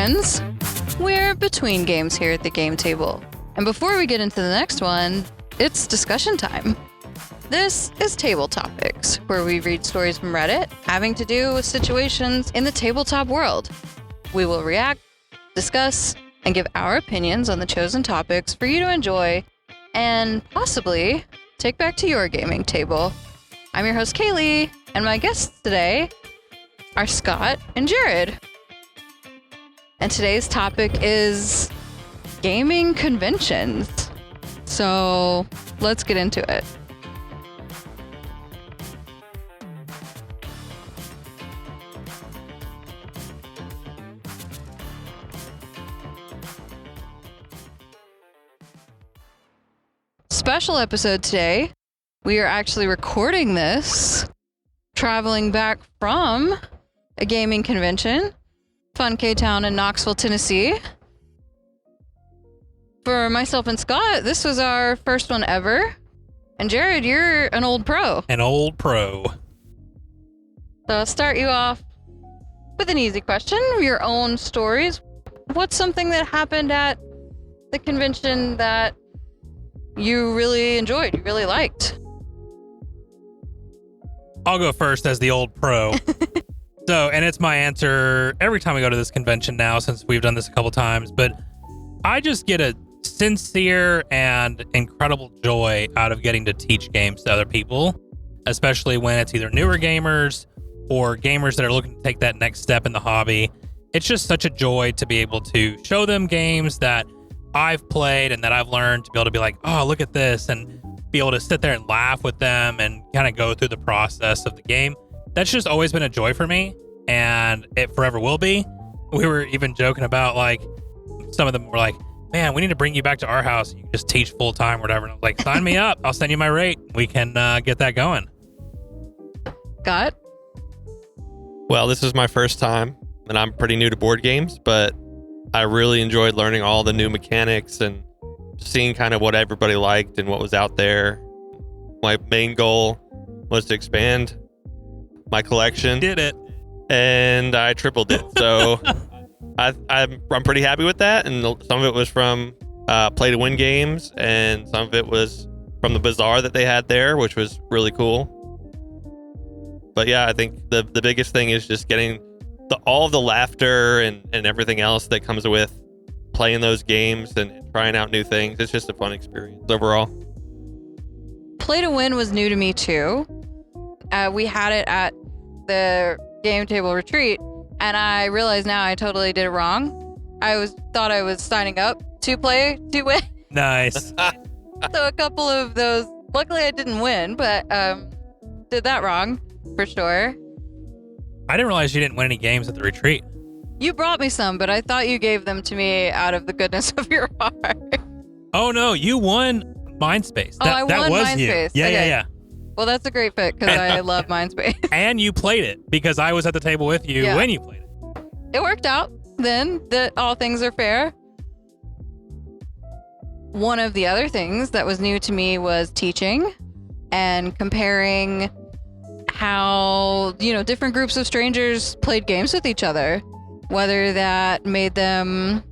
Conventions. We're between games here at the game table. And before we get into the next one, it's discussion time. This is Table Topics, where we read stories from Reddit having to do with situations in the tabletop world. We will react, discuss, and give our opinions on the chosen topics for you to enjoy and possibly take back to your gaming table. I'm your host, Kalee, and my guests today are Scott and Jared. And today's topic is gaming conventions. So let's get into it. Special episode today. We are actually recording this traveling back from a gaming convention, Fun K-Town in Knoxville, Tennessee. For myself and Scott, this was our first one ever. And Jared, you're an old pro. An old pro. So I'll start you off with an easy question. Your own stories. What's something that happened at the convention that you really enjoyed, you really liked? I'll go first as the old pro. And it's my answer every time we go to this convention now, since we've done this a couple times, but I just get a sincere and incredible joy out of getting to teach games to other people, especially when it's either newer gamers or gamers that are looking to take that next step in the hobby. It's just such a joy to be able to show them games that I've played and that I've learned, to be able to be like, oh, look at this, and be able to sit there and laugh with them and kind of go through the process of the game. That's just always been a joy for me, and it forever will be. We were even joking about, like, some of them were like, man, we need to bring you back to our house. You can just teach full time or whatever. And I was like, sign me up. I'll send you my rate. We can get that going. Scott? Well, this is my first time, and I'm pretty new to board games, but I really enjoyed learning all the new mechanics and seeing kind of what everybody liked and what was out there. My main goal was to expand my collection. Did it. And I tripled it. So I'm pretty happy with that. And some of it was from play to win games, and some of it was from the bazaar that they had there, which was really cool. But yeah, I think the biggest thing is just getting all of the laughter and everything else that comes with playing those games and trying out new things. It's just a fun experience overall. Play to win was new to me too. We had it at the game table retreat, and I realize now I totally did it wrong. Thought I was signing up to play to win. Nice. So a couple of those, luckily I didn't win, but did that wrong for sure. I didn't realize you didn't win any games at the retreat. You brought me some, but I thought you gave them to me out of the goodness of your heart. Oh no, you won Mindspace. I won was Mindspace. You. Okay. Yeah. Well, that's a great fit because I love Mindspace. And you played it because I was at the table with you when you played it. It worked out then that all things are fair. One of the other things that was new to me was teaching and comparing how, different groups of strangers played games with each other, whether that made them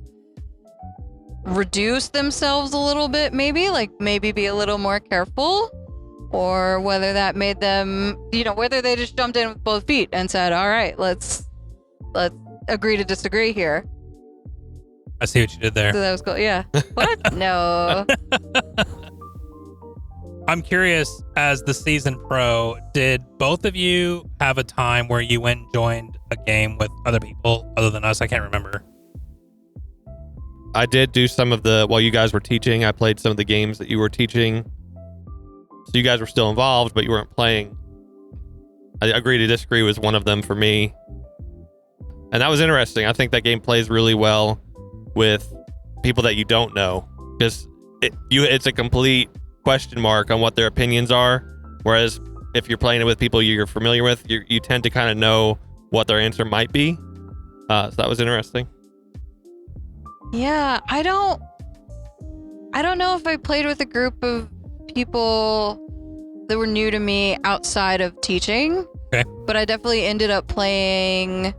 reduce themselves a little bit, maybe be a little more careful, or whether that made them, whether they just jumped in with both feet and said, all right, let's agree to disagree here. I see what you did there. So that was cool. Yeah. What? No. I'm curious, as the seasoned pro, did both of you have a time where you went and joined a game with other people other than us? I can't remember. I did do some of while you guys were teaching, I played some of the games that you were teaching. So you guys were still involved, but you weren't playing. I agree to disagree was one of them for me. And that was interesting. I think that game plays really well with people that you don't know, because it's a complete question mark on what their opinions are. Whereas if you're playing it with people you're familiar with, you tend to kind of know what their answer might be. So that was interesting. Yeah, I don't know if I played with a group of people that were new to me outside of teaching. Okay. But I definitely ended up playing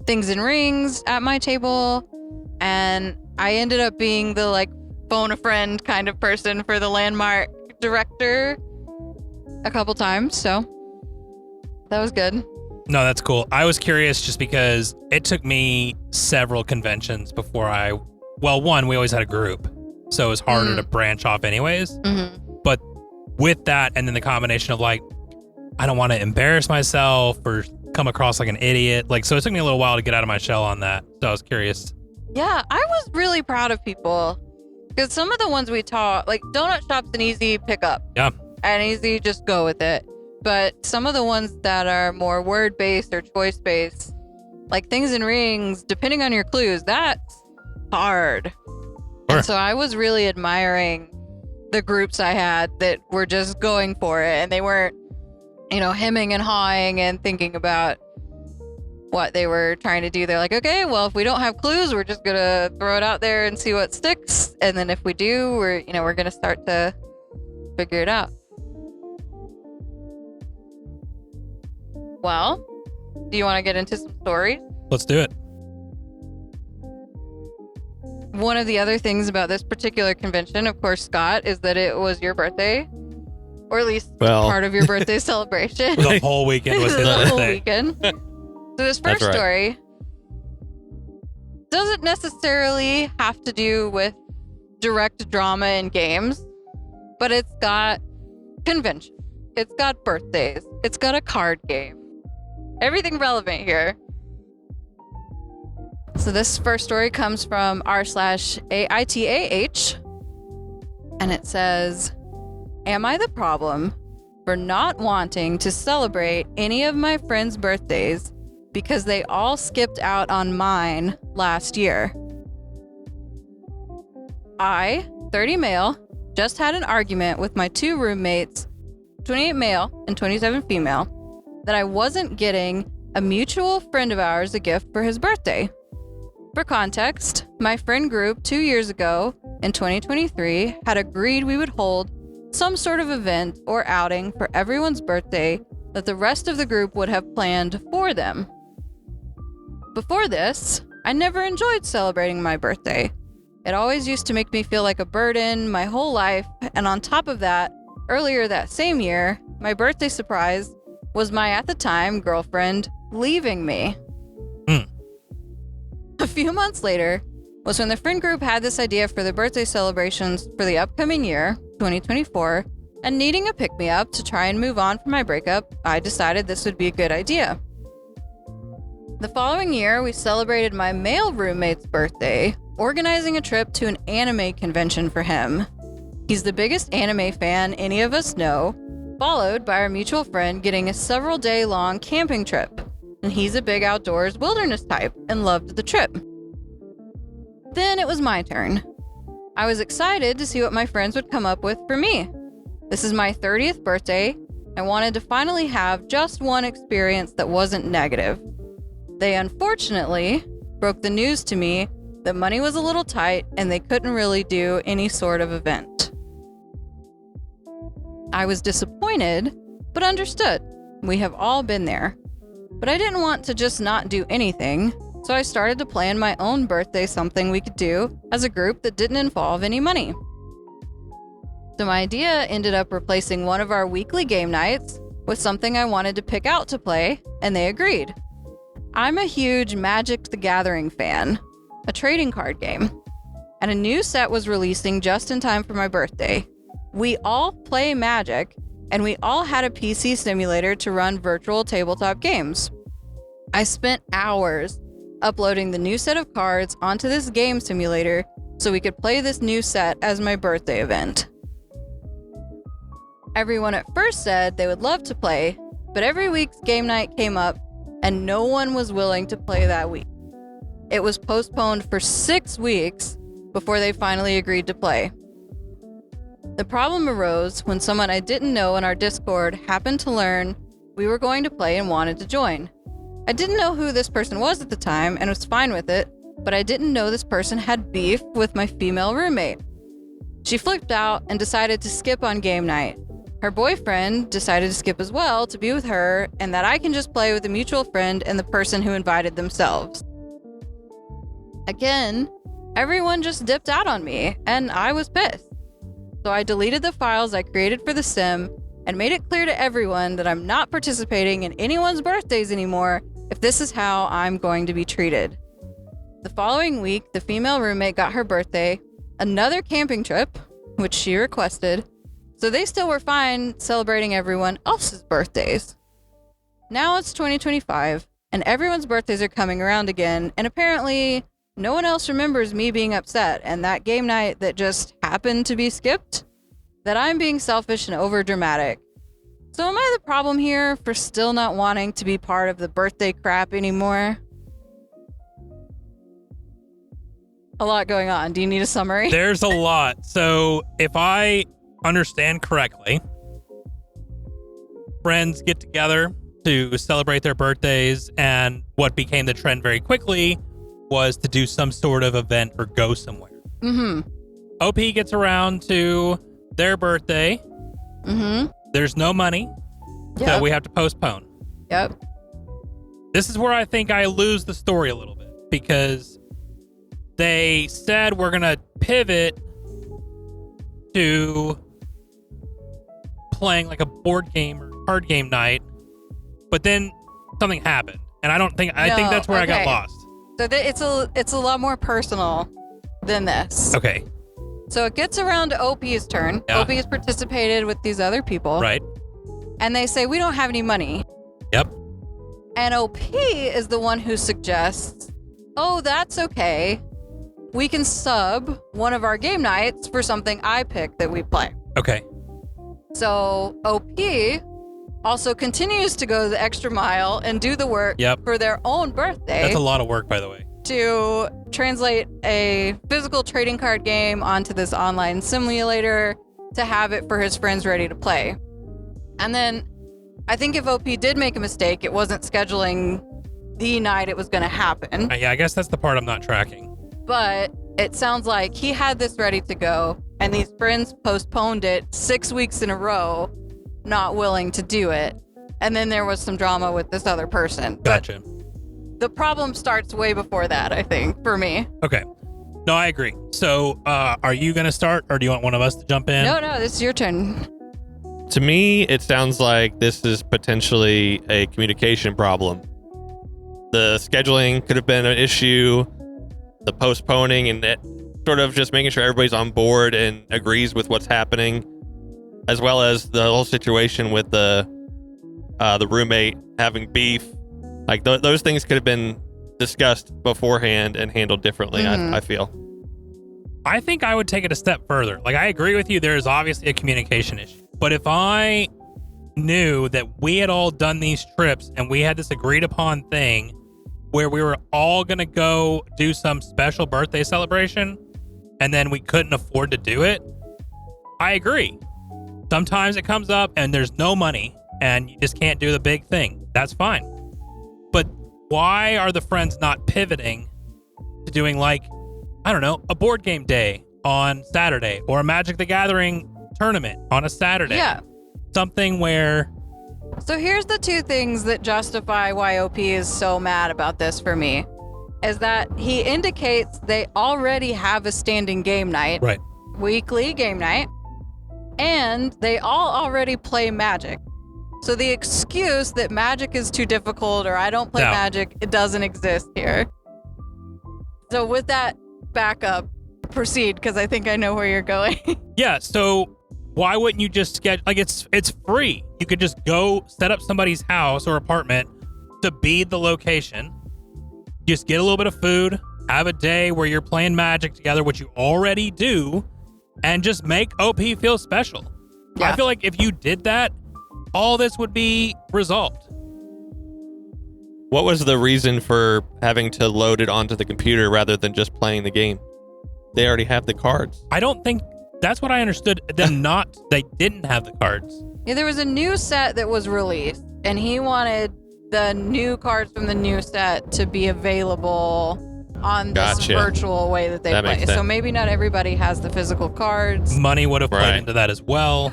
Things and Rings at my table. And I ended up being the like phone a friend kind of person for the landmark director a couple times. So that was good. No, that's cool. I was curious just because it took me several conventions before one, we always had a group, so it was harder to branch off anyways. But with that, and then the combination of like, I don't want to embarrass myself or come across like an idiot. Like, so it took me a little while to get out of my shell on that. So I was curious. Yeah, I was really proud of people because some of the ones we taught, like Donut Shop's an easy pickup. Yeah. And easy just go with it. But some of the ones that are more word-based or choice-based, like Things and Rings, depending on your clues, that's hard. Sure. And so I was really admiring the groups I had that were just going for it, and they weren't, hemming and hawing and thinking about what they were trying to do. They're like, okay, well, if we don't have clues, we're just gonna throw it out there and see what sticks, and then if we do, we're gonna start to figure it out. Well, do you want to get into some stories? Let's do it. One of the other things about this particular convention, of course, Scott, is that it was your birthday, or at least part of your birthday celebration. The whole weekend was his The whole birthday. weekend. So this first That's right. story doesn't necessarily have to do with direct drama in games, but it's got convention. It's got birthdays. It's got a card game. Everything relevant here. So this first story comes from r/AITAH, and it says, "Am I the problem for not wanting to celebrate any of my friends' birthdays because they all skipped out on mine last year? I, 30 male, just had an argument with my two roommates, 28 male and 27 female, that I wasn't getting a mutual friend of ours a gift for his birthday. For context, my friend group 2 years ago, in 2023, had agreed we would hold some sort of event or outing for everyone's birthday that the rest of the group would have planned for them. Before this, I never enjoyed celebrating my birthday. It always used to make me feel like a burden my whole life, and on top of that, earlier that same year, my birthday surprise was my, at the time, girlfriend leaving me. A few months later was when the friend group had this idea for the birthday celebrations for the upcoming year, 2024, and needing a pick-me-up to try and move on from my breakup, I decided this would be a good idea. The following year, we celebrated my male roommate's birthday, organizing a trip to an anime convention for him. He's the biggest anime fan any of us know, followed by our mutual friend getting a several-day-long camping trip. And he's a big outdoors wilderness type and loved the trip. Then it was my turn. I was excited to see what my friends would come up with for me. This is my 30th birthday. I wanted to finally have just one experience that wasn't negative. They unfortunately broke the news to me that money was a little tight and they couldn't really do any sort of event. I was disappointed, but understood. We have all been there. But I didn't want to just not do anything, so I started to plan my own birthday something we could do as a group that didn't involve any money. So my idea ended up replacing one of our weekly game nights with something I wanted to pick out to play, and they agreed. I'm a huge Magic the Gathering fan, a trading card game, and a new set was releasing just in time for my birthday. We all play Magic, and we all had a PC simulator to run virtual tabletop games. I spent hours uploading the new set of cards onto this game simulator so we could play this new set as my birthday event. Everyone at first said they would love to play, but every week's game night came up and no one was willing to play that week. It was postponed for 6 weeks before they finally agreed to play. The problem arose when someone I didn't know in our Discord happened to learn we were going to play and wanted to join. I didn't know who this person was at the time and was fine with it, but I didn't know this person had beef with my female roommate. She flipped out and decided to skip on game night. Her boyfriend decided to skip as well to be with her, and that I can just play with a mutual friend and the person who invited themselves. Again, everyone just dipped out on me, and I was pissed. So I deleted the files I created for the sim and made it clear to everyone that I'm not participating in anyone's birthdays anymore if this is how I'm going to be treated. The following week, the female roommate got her birthday, another camping trip, which she requested, so they still were fine celebrating everyone else's birthdays. Now it's 2025, and everyone's birthdays are coming around again, and apparently no one else remembers me being upset, and that game night that just happened to be skipped, that I'm being selfish and overdramatic. So am I the problem here for still not wanting to be part of the birthday crap anymore? A lot going on. Do you need a summary? There's a lot. So if I understand correctly, friends get together to celebrate their birthdays, and what became the trend very quickly was to do some sort of event or go somewhere. Mm-hmm. OP gets around to their birthday. Mm-hmm. There's no money, so we have to postpone. Yep. This is where I think I lose the story a little bit, because they said we're going to pivot to playing like a board game or card game night, but then something happened, and I think that's where I got lost. So it's a lot more personal than this. Okay. So it gets around to OP's turn. Yeah. OP has participated with these other people. Right. And they say, we don't have any money. Yep. And OP is the one who suggests, oh, that's okay. We can sub one of our game nights for something I pick that we play. Okay. So OP also continues to go the extra mile and do the work for their own birthday. That's a lot of work, by the way. To translate a physical trading card game onto this online simulator to have it for his friends ready to play. And then I think if OP did make a mistake, it wasn't scheduling the night it was going to happen. Yeah, I guess that's the part I'm not tracking. But it sounds like he had this ready to go, and these friends postponed it 6 weeks in a row, not willing to do it. And then there was some drama with this other person. Gotcha. But the problem starts way before that, I think, for me. Okay. No, I agree. So, are you going to start, or do you want one of us to jump in? No, this is your turn. To me, it sounds like this is potentially a communication problem. The scheduling could have been an issue, the postponing, and it sort of just making sure everybody's on board and agrees with what's happening, as well as the whole situation with the roommate having beef. Like those things could have been discussed beforehand and handled differently. Mm-hmm. I feel. I think I would take it a step further. Like, I agree with you. There is obviously a communication issue. But if I knew that we had all done these trips and we had this agreed upon thing where we were all going to go do some special birthday celebration and then we couldn't afford to do it, I agree. Sometimes it comes up and there's no money and you just can't do the big thing. That's fine. But why are the friends not pivoting to doing, like, I don't know, a board game day on Saturday or a Magic the Gathering tournament on a Saturday? Yeah. Something where... So here's the two things that justify why OP is so mad about this for me. Is that he indicates they already have a standing game night. Right. Weekly game night. And they all already play Magic. So the excuse that Magic is too difficult or I don't play Magic, it doesn't exist here. So with that backup, proceed, because I think I know where you're going. Yeah, so why wouldn't you just schedule, like, it's free. You could just go set up somebody's house or apartment to be the location. Just get a little bit of food, have a day where you're playing Magic together, which you already do, and just make OP feel special. Yeah. I feel like if you did that, all this would be resolved. What was the reason for having to load it onto the computer rather than just playing the game? They already have the cards. I don't think that's what I understood. They didn't have the cards. Yeah, there was a new set that was released, and he wanted the new cards from the new set to be available on this virtual way that they play. So maybe not everybody has the physical cards. Money would have played into that as well.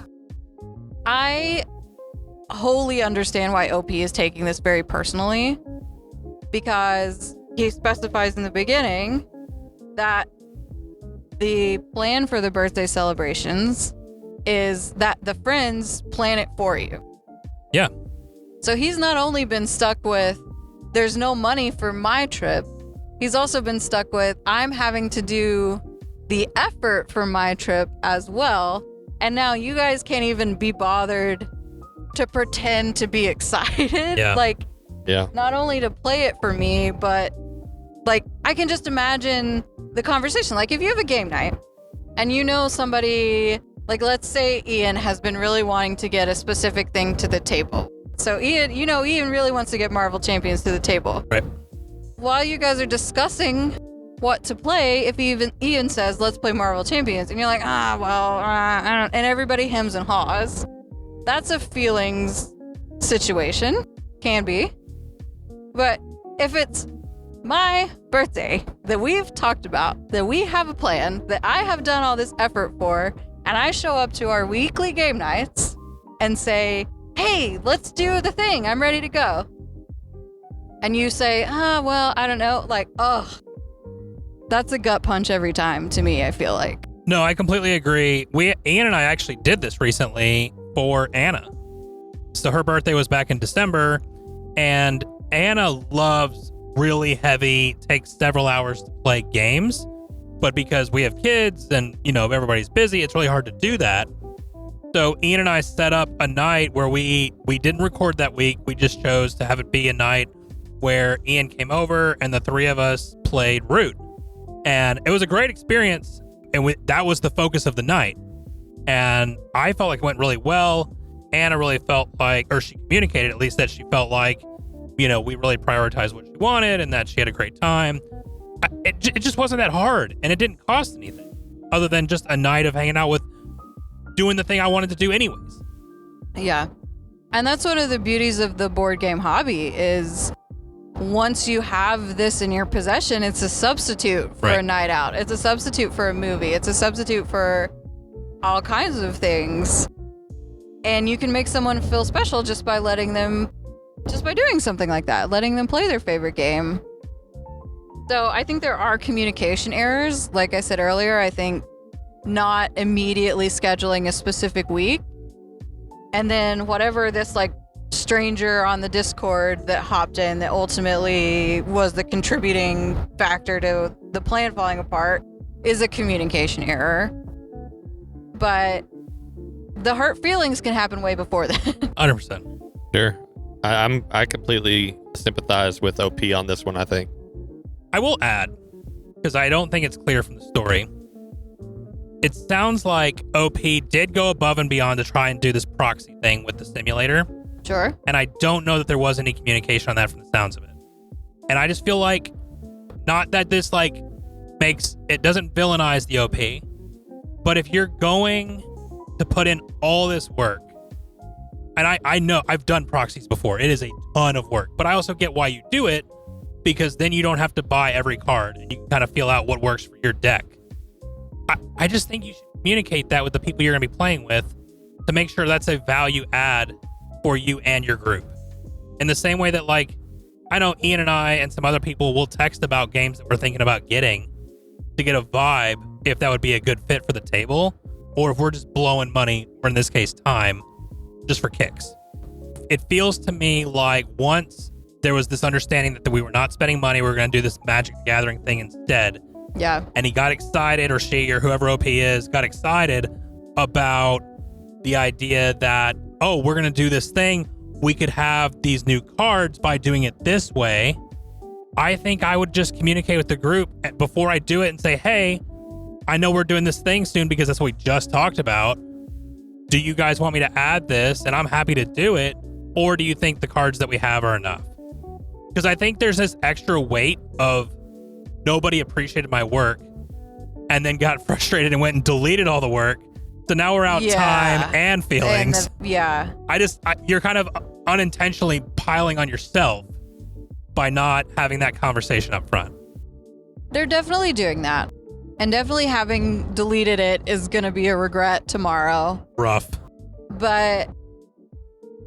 I wholly understand why OP is taking this very personally, because he specifies in the beginning that the plan for the birthday celebrations is that the friends plan it for you. Yeah. So he's not only been stuck with, there's no money for my trip, he's also been stuck with, I'm having to do the effort for my trip as well. And now you guys can't even be bothered to pretend to be excited. Yeah. Like, Yeah. not only to play it for me, but like, I can just imagine the conversation. Like, if you have a game night and you know somebody, like, let's say Ian has been really wanting to get a specific thing to the table. So Ian really wants to get Marvel Champions to the table. Right. While you guys are discussing what to play, if Ian says, let's play Marvel Champions, and you're like, I don't, and everybody hems and haws. That's a feelings situation. Can be. But if it's my birthday that we've talked about, that we have a plan, that I have done all this effort for, and I show up to our weekly game nights and say, hey, let's do the thing. I'm ready to go. And you say, well, I don't know. Like, that's a gut punch every time to me, I feel like. No, I completely agree. Ian and I actually did this recently for Anna. So her birthday was back in December, and Anna loves really heavy, takes several hours to play games. But because we have kids and, everybody's busy, it's really hard to do that. So Ian and I set up a night where we didn't record that week. We just chose to have it be a night where Ian came over and the three of us played Root. And it was a great experience. And that was the focus of the night. And I felt like it went really well. Anna really felt like, or she communicated at least, that she felt like, we really prioritized what she wanted and that she had a great time. It just wasn't that hard, and it didn't cost anything other than just a night of hanging out with, doing the thing I wanted to do anyways. Yeah. And that's one of the beauties of the board game hobby is once you have this in your possession, it's a substitute for a night out. It's a substitute for a movie. It's a substitute for all kinds of things. And you can make someone feel special just by doing something like that, letting them play their favorite game. So I think there are communication errors. Like I said earlier, I think not immediately scheduling a specific week. And then whatever this stranger on the Discord that hopped in that ultimately was the contributing factor to the plan falling apart is a communication error. But the hurt feelings can happen way before that. 100%. Sure. I completely sympathize with OP on this one, I think. I will add, because I don't think it's clear from the story, it sounds like OP did go above and beyond to try and do this proxy thing with the simulator. Sure. And I don't know that there was any communication on that from the sounds of it. And I just feel like, not that this it doesn't villainize the OP, but if you're going to put in all this work, and I know I've done proxies before, it is a ton of work, but I also get why you do it, because then you don't have to buy every card and you can kind of feel out what works for your deck. I just think you should communicate that with the people you're going to be playing with to make sure that's a value add for you and your group. In the same way that, I know Ian and I and some other people will text about games that we're thinking about getting to get a vibe if that would be a good fit for the table, or if we're just blowing money, or in this case, time, just for kicks. It feels to me like once there was this understanding that we were not spending money, we were going to do this Magic the Gathering thing instead. Yeah. And he got excited, or she, or whoever OP is, got excited about the idea that, we're going to do this thing. We could have these new cards by doing it this way. I think I would just communicate with the group before I do it and say, hey, I know we're doing this thing soon because that's what we just talked about. Do you guys want me to add this? And I'm happy to do it. Or do you think the cards that we have are enough? Because I think there's this extra weight of nobody appreciated my work and then got frustrated and went and deleted all the work. So now we're out time and feelings. You're kind of unintentionally piling on yourself by not having that conversation up front. They're definitely doing that. And definitely having deleted it is going to be a regret tomorrow. Rough. But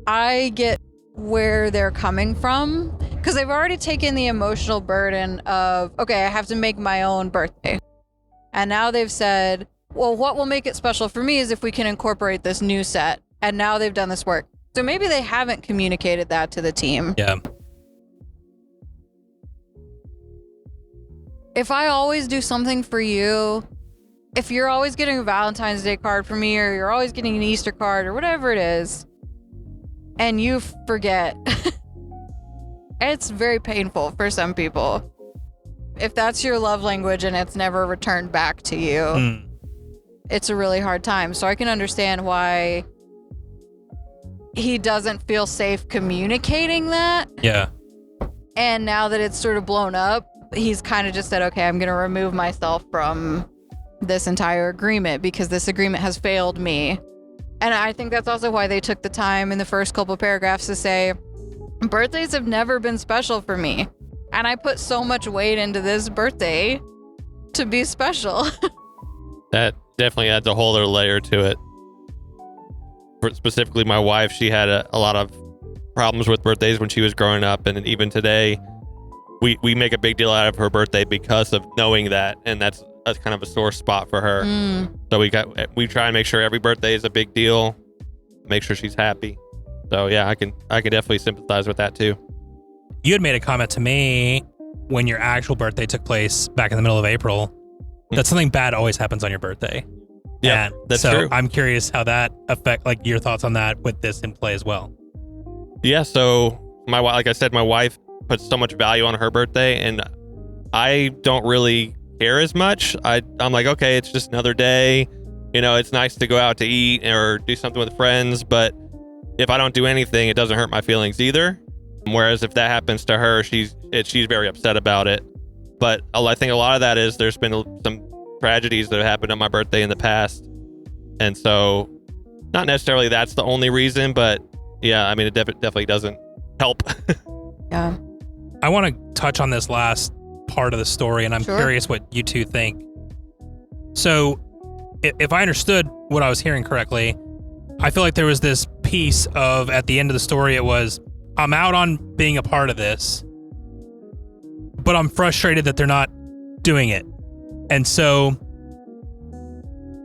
I get where they're coming from, because they've already taken the emotional burden of, okay, I have to make my own birthday. And now they've said, well, what will make it special for me is if we can incorporate this new set. And now they've done this work. So maybe they haven't communicated that to the team. Yeah. If I always do something for you, if you're always getting a Valentine's Day card for me, or you're always getting an Easter card, or whatever it is, and you forget, it's very painful for some people. If that's your love language and it's never returned back to you, it's a really hard time. So I can understand why he doesn't feel safe communicating that. Yeah. And now that it's sort of blown up, he's kind of just said, okay, I'm going to remove myself from this entire agreement because this agreement has failed me. And I think that's also why they took the time in the first couple paragraphs to say, birthdays have never been special for me. And I put so much weight into this birthday to be special. That definitely adds a whole other layer to it. For specifically my wife, she had a lot of problems with birthdays when she was growing up, and even today we make a big deal out of her birthday because of knowing that, and that's kind of a sore spot for her. So we try and make sure every birthday is a big deal, make sure she's happy. So yeah, I can definitely sympathize with that too. You had made a comment to me when your actual birthday took place back in the middle of April that something bad always happens on your birthday. Yeah, that's true. I'm curious how that affect, like, your thoughts on that with this in play as well. Yeah, so like I said, my wife puts so much value on her birthday, and I don't really care as much. I'm like, okay, it's just another day. You know, it's nice to go out to eat or do something with friends, but if I don't do anything, it doesn't hurt my feelings either. Whereas if that happens to her, she's very upset about it. But I think a lot of that is there's been some tragedies that have happened on my birthday in the past, and so not necessarily that's the only reason, but yeah, I mean, it definitely doesn't help. Yeah. I want to touch on this last part of the story, and I'm curious what you two think. So if I understood what I was hearing correctly, I feel like there was this piece of, at the end of the story, it was, I'm out on being a part of this, but I'm frustrated that they're not doing it. And so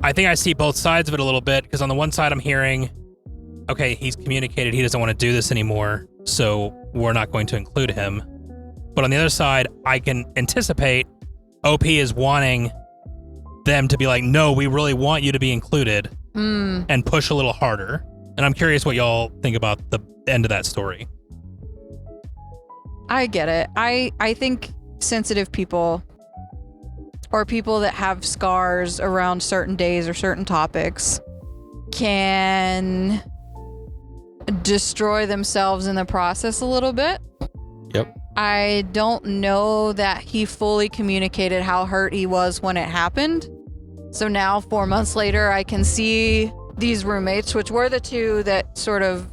I think I see both sides of it a little bit, because on the one side I'm hearing, okay, he's communicated he doesn't want to do this anymore, so we're not going to include him. But on the other side, I can anticipate OP is wanting them to be like, no, we really want you to be included, and push a little harder. And I'm curious what y'all think about the end of that story. I get it. I think sensitive people, or people that have scars around certain days or certain topics, can destroy themselves in the process a little bit. Yep. I don't know that he fully communicated how hurt he was when it happened. So now, 4 months later, I can see these roommates, which were the two that sort of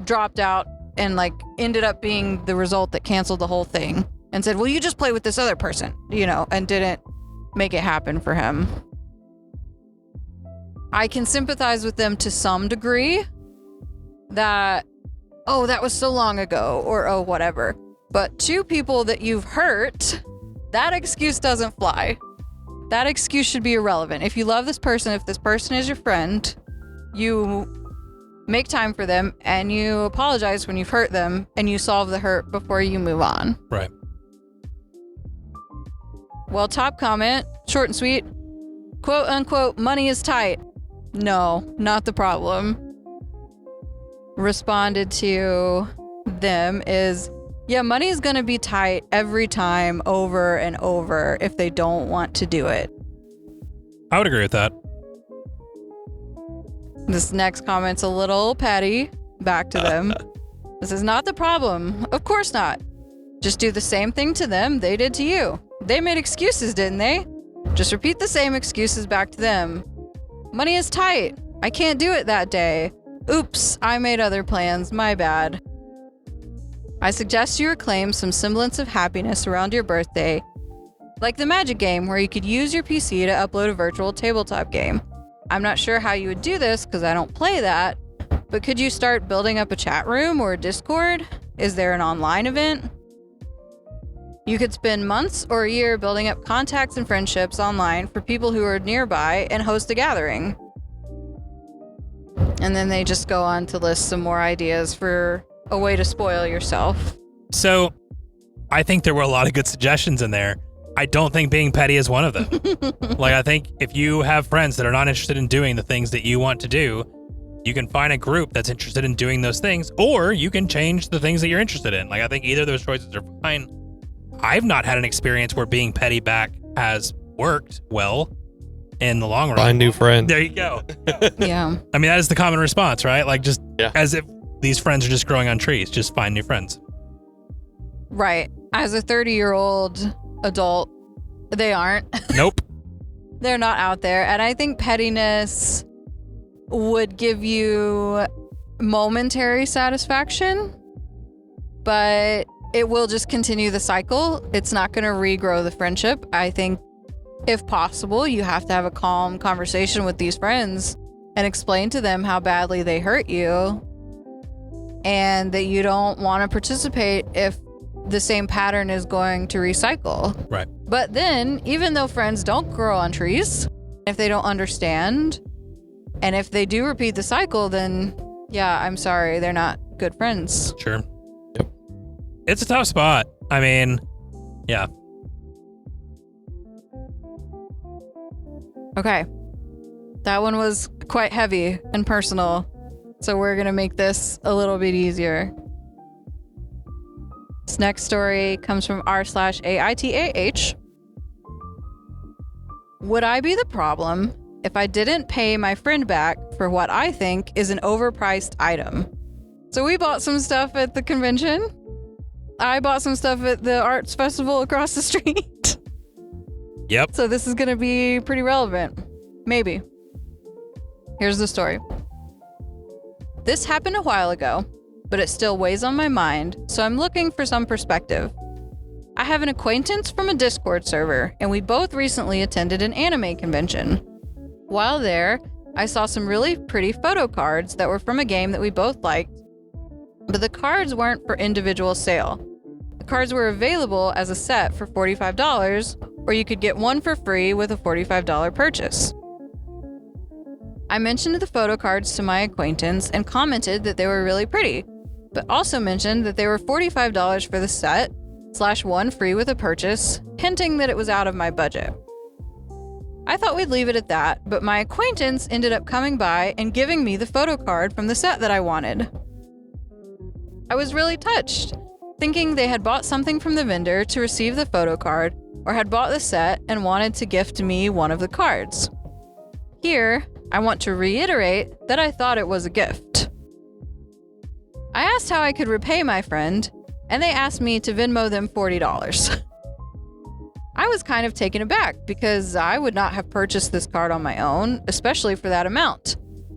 dropped out and like ended up being the result that canceled the whole thing, and said, well, you just play with this other person, you know, and didn't make it happen for him. I can sympathize with them to some degree that, oh, that was so long ago, or oh, whatever. But two people that you've hurt, that excuse doesn't fly. That excuse should be irrelevant. If you love this person, if this person is your friend, you make time for them and you apologize when you've hurt them, and you solve the hurt before you move on. Right. Well, top comment, short and sweet. Quote unquote, money is tight. No, not the problem. Responded to them is, yeah, money is going to be tight every time, over and over, if they don't want to do it. I would agree with that. This next comment's a little petty. Back to them. This is not the problem. Of course not. Just do the same thing to them they did to you. They made excuses, didn't they? Just repeat the same excuses back to them. Money is tight. I can't do it that day. Oops, I made other plans. My bad. I suggest you reclaim some semblance of happiness around your birthday, like the Magic game, where you could use your PC to upload a virtual tabletop game. I'm not sure how you would do this because I don't play that, but could you start building up a chat room or a Discord? Is there an online event? You could spend months or a year building up contacts and friendships online for people who are nearby and host a gathering. And then they just go on to list some more ideas for a way to spoil yourself. So I think there were a lot of good suggestions in there. I don't think being petty is one of them. Like, I think if you have friends that are not interested in doing the things that you want to do, you can find a group that's interested in doing those things, or you can change the things that you're interested in. Like, I think either of those choices are fine. I've not had an experience where being petty back has worked well in the long run. Find new friends. There you go. Yeah. I mean, that is the common response, right? Like, just Yeah. as if these friends are just growing on trees, just find new friends. Right. As a 30-year-old adult, they aren't. Nope. They're not out there. And I think pettiness would give you momentary satisfaction, but it will just continue the cycle. It's not going to regrow the friendship. I think if possible, you have to have a calm conversation with these friends and explain to them how badly they hurt you and that you don't want to participate if the same pattern is going to recycle. Right. But then, even though friends don't grow on trees, if they don't understand, and if they do repeat the cycle, then yeah, I'm sorry, they're not good friends. Sure. Yep. It's a tough spot. I mean, yeah. Okay. That one was quite heavy and personal, so we're going to make this a little bit easier. This next story comes from r/AITAH. Would I be the problem if I didn't pay my friend back for what I think is an overpriced item? So we bought some stuff at the convention. I bought some stuff at the arts festival across the street. Yep. So this is going to be pretty relevant. Maybe. Here's the story. This happened a while ago, but it still weighs on my mind, so I'm looking for some perspective. I have an acquaintance from a Discord server, and we both recently attended an anime convention. While there, I saw some really pretty photo cards that were from a game that we both liked, but the cards weren't for individual sale. The cards were available as a set for $45, or you could get one for free with a $45 purchase. I mentioned the photo cards to my acquaintance and commented that they were really pretty, but also mentioned that they were $45 for the set, /1 free with a purchase, hinting that it was out of my budget. I thought we'd leave it at that, but my acquaintance ended up coming by and giving me the photo card from the set that I wanted. I was really touched, thinking they had bought something from the vendor to receive the photo card, or had bought the set and wanted to gift me one of the cards. Here, I want to reiterate that I thought it was a gift. I asked how I could repay my friend, and they asked me to Venmo them $40. I was kind of taken aback because I would not have purchased this card on my own, especially for that amount.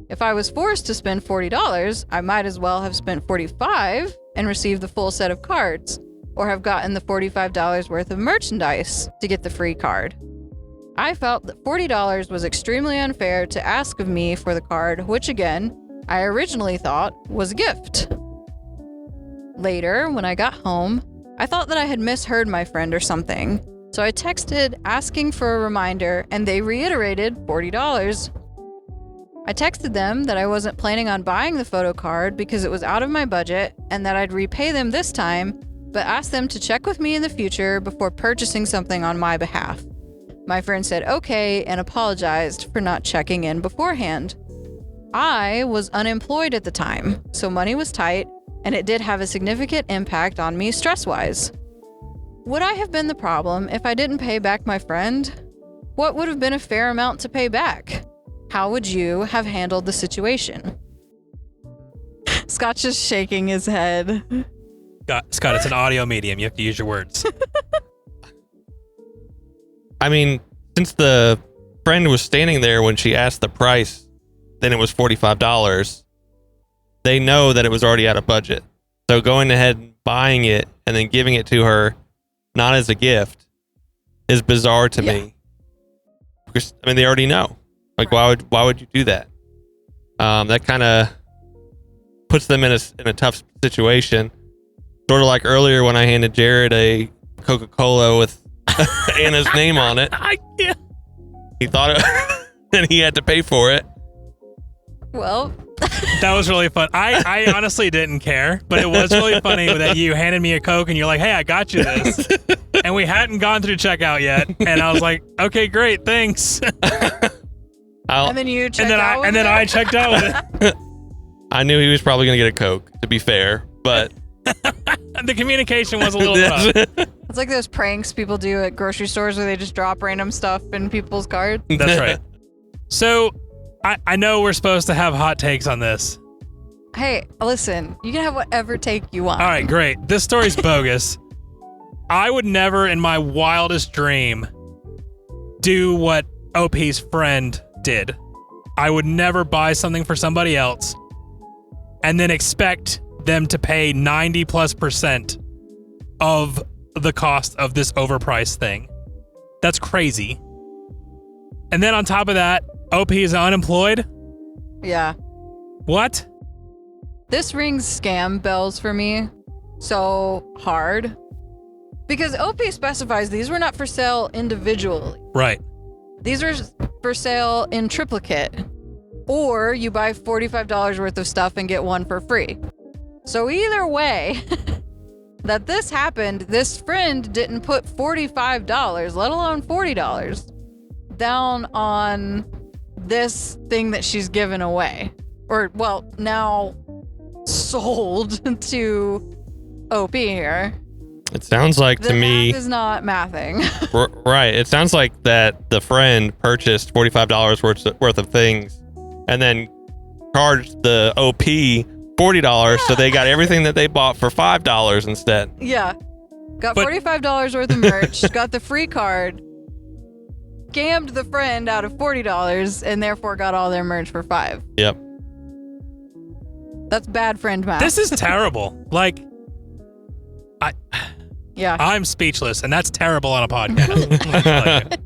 If I was forced to spend $40, I might as well have spent $45 and received the full set of cards, or have gotten the $45 worth of merchandise to get the free card. I felt that $40 was extremely unfair to ask of me for the card, which again, I originally thought was a gift. Later, when I got home, I thought that I had misheard my friend or something, so I texted asking for a reminder, and they reiterated $40. I texted them that I wasn't planning on buying the photo card because it was out of my budget and that I'd repay them this time, but asked them to check with me in the future before purchasing something on my behalf. My friend said okay and apologized for not checking in beforehand. I was unemployed at the time, so money was tight, and it did have a significant impact on me stress-wise. Would I have been the problem if I didn't pay back my friend? What would have been a fair amount to pay back? How would you have handled the situation? Scott's just shaking his head. Scott, it's an audio medium. You have to use your words. I mean, since the friend was standing there when she asked the price, then it was $45. They know that it was already out of budget. So going ahead and buying it and then giving it to her, not as a gift, is bizarre to me. Because, I mean, they already know. Like, why would you do that? That kind of puts them in a tough situation. Sort of like earlier when I handed Jared a Coca-Cola with Anna's name on it. Yeah. He thought it, and he had to pay for it. Well, That was really fun. I honestly didn't care, but it was really funny that you handed me a Coke and you're like, hey, I got you this. And we hadn't gone through checkout yet. And I was like, okay, great, thanks. and then you checked out and then I checked out with it. I knew he was probably going to get a Coke, to be fair, but The communication was a little rough. It's like those pranks people do at grocery stores where they just drop random stuff in people's cards. That's right. So I know we're supposed to have hot takes on this. Hey, listen, you can have whatever take you want. All right, great. This story's bogus. I would never in my wildest dream do what OP's friend did. I would never buy something for somebody else and then expect them to pay 90+% of the cost of this overpriced thing. That's crazy. And then on top of that, OP is unemployed? Yeah. What? This rings scam bells for me so hard. Because OP specifies these were not for sale individually. Right. These are for sale in triplicate. Or you buy $45 worth of stuff and get one for free. So either way that this happened, this friend didn't put $45, let alone $40, down on this thing that she's given away. Or, well, now sold to OP here. it sounds like The to me, math is not mathing. right. It sounds like that the friend purchased $45 worth of things and then charged the OP $40, so they got everything that they bought for $5 instead. Yeah. Got But- $45 worth of merch, got the free card, scammed the friend out of $40, and therefore got all their merch for $5. Yep. That's bad friend math. This is terrible. Like, yeah. I'm speechless, and that's terrible on a podcast.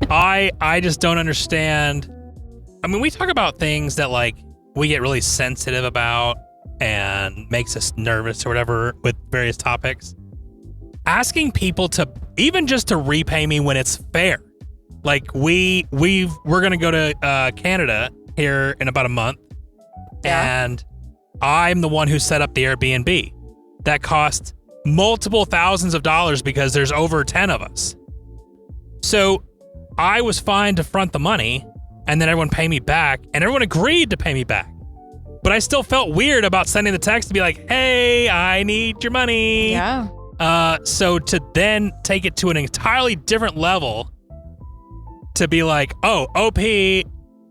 I just don't understand. I mean, we talk about things that like we get really sensitive about and makes us nervous or whatever with various topics. Asking people to even just to repay me when it's fair. Like we're gonna go to Canada here in about a month, Yeah. and I'm the one who set up the Airbnb. That cost multiple thousands of dollars because there's over 10 of us. So I was fine to front the money and then everyone pay me back, and everyone agreed to pay me back. But I still felt weird about sending the text to be like, hey, I need your money. Yeah. So to then take it to an entirely different level to be like, oh, OP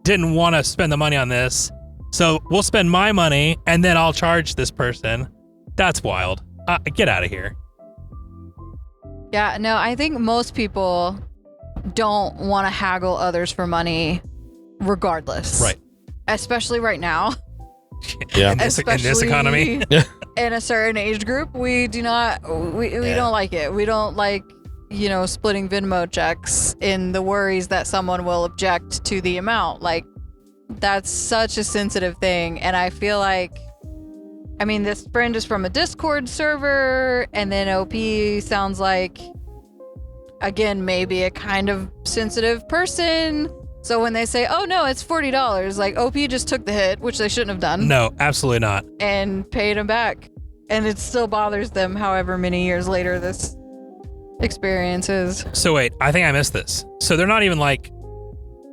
didn't want to spend the money on this, so we'll spend my money and then I'll charge this person. That's wild. Get out of here. Yeah, no, I think most people don't want to haggle others for money regardless. Right. Especially right now. Yeah. In this economy. In a certain age group, we do not, we don't like it. We don't like, splitting Venmo checks in the worries that someone will object to the amount. Like, that's such a sensitive thing. And I feel like, this friend is from a Discord server, and then OP sounds like, again, maybe a kind of sensitive person. So when they say, oh no, it's $40, like OP just took the hit, which they shouldn't have done. No, absolutely not. And paid him back. And it still bothers them however many years later this experience is. So wait, I think I missed this. So they're not even like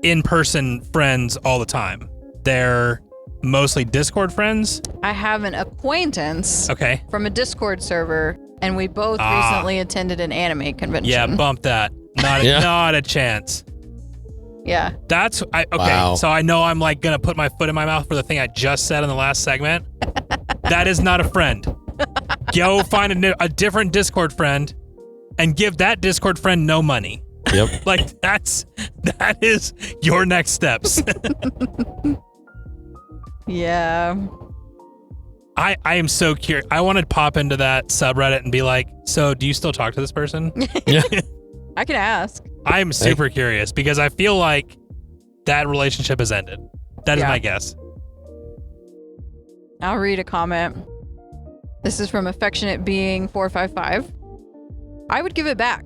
in-person friends all the time. They're mostly Discord friends? I have an acquaintance Okay. from a Discord server, and we both recently attended an anime convention. Yeah, bump that. Not a chance. Yeah. That's okay. Wow. So I know I'm like gonna put my foot in my mouth for the thing I just said in the last segment. That is not a friend. Go find a different Discord friend and give that Discord friend no money. Yep. Like that is your next steps. Yeah. I am so curious. I want to pop into that subreddit and be like, so do you still talk to this person? Yeah. I can ask. I'm super curious because I feel like that relationship has ended. That is Yeah. my guess. I'll read a comment. This is from Affectionate Being 455. I would give it back.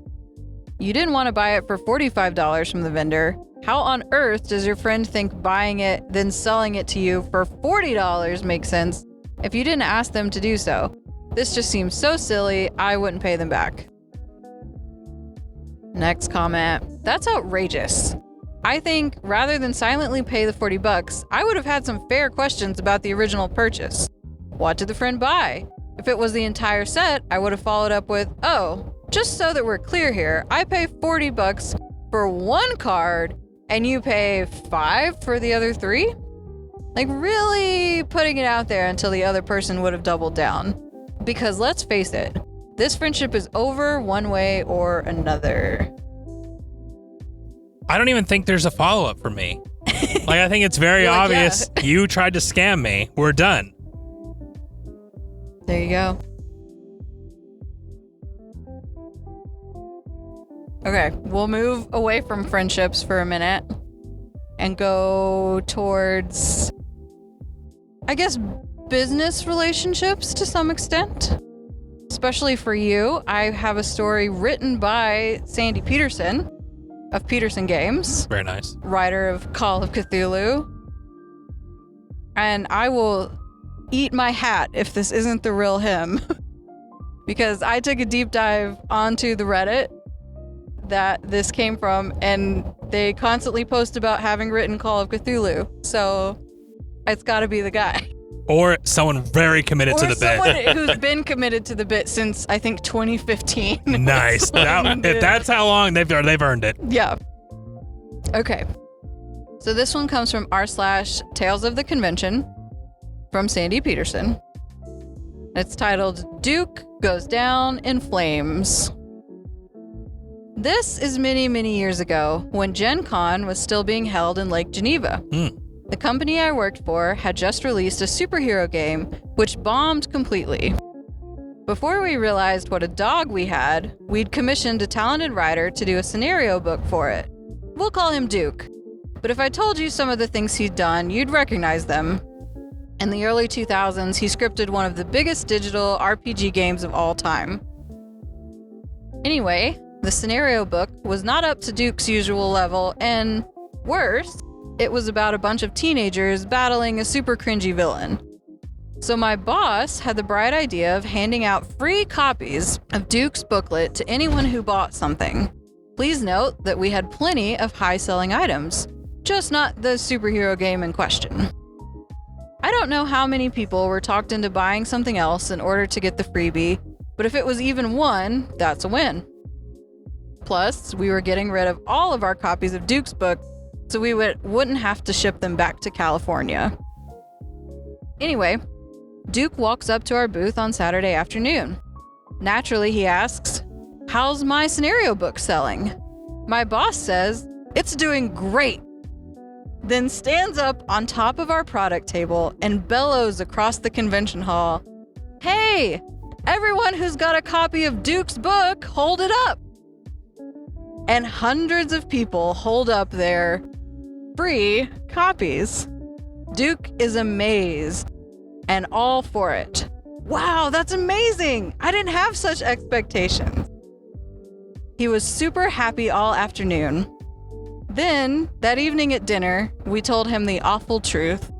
You didn't want to buy it for $45 from the vendor. How on earth does your friend think buying it, then selling it to you for $40 makes sense if you didn't ask them to do so? This just seems so silly, I wouldn't pay them back. Next comment. That's outrageous. I think rather than silently pay the $40, I would have had some fair questions about the original purchase. What did the friend buy? If it was the entire set, I would have followed up with, oh, just so that we're clear here, I pay $40 for one card and you pay $5 for the other 3? Like, really putting it out there until the other person would have doubled down. Because let's face it, this friendship is over one way or another. I don't even think there's a follow-up for me. Like, I think it's very obvious. Yeah. You tried to scam me. We're done. There you go. Okay, we'll move away from friendships for a minute and go towards, I guess, business relationships to some extent. Especially for you, I have a story written by Sandy Peterson of Peterson Games. Very nice. Writer of Call of Cthulhu. And I will eat my hat if this isn't the real him. Because I took a deep dive onto the Reddit that this came from, and they constantly post about having written Call of Cthulhu. So it's got to be the guy. Or someone very committed to the bit. Or someone who's been committed to the bit since, I think, 2015. Nice. If that's how long, they've earned it. Yeah. Okay. So this one comes from r/Tales of the Convention from Sandy Peterson. It's titled, Duke Goes Down in Flames. This is many, many years ago when Gen Con was still being held in Lake Geneva. The company I worked for had just released a superhero game, which bombed completely. Before we realized what a dog we had, we'd commissioned a talented writer to do a scenario book for it. We'll call him Duke. But if I told you some of the things he'd done, you'd recognize them. In the early 2000s, he scripted one of the biggest digital RPG games of all time. Anyway, the scenario book was not up to Duke's usual level, and worse, it was about a bunch of teenagers battling a super cringy villain. So my boss had the bright idea of handing out free copies of Duke's booklet to anyone who bought something. Please note that we had plenty of high-selling items, just not the superhero game in question. I don't know how many people were talked into buying something else in order to get the freebie, but if it was even one, that's a win. Plus, we were getting rid of all of our copies of Duke's book, so we wouldn't have to ship them back to California. Anyway, Duke walks up to our booth on Saturday afternoon. Naturally, he asks, "How's my scenario book selling?" My boss says, "It's doing great." Then stands up on top of our product table and bellows across the convention hall, "Hey, everyone who's got a copy of Duke's book, hold it up." And hundreds of people hold up their free copies. Duke is amazed and all for it. "Wow, that's amazing! I didn't have such expectations." He was super happy all afternoon. Then, that evening at dinner, we told him the awful truth.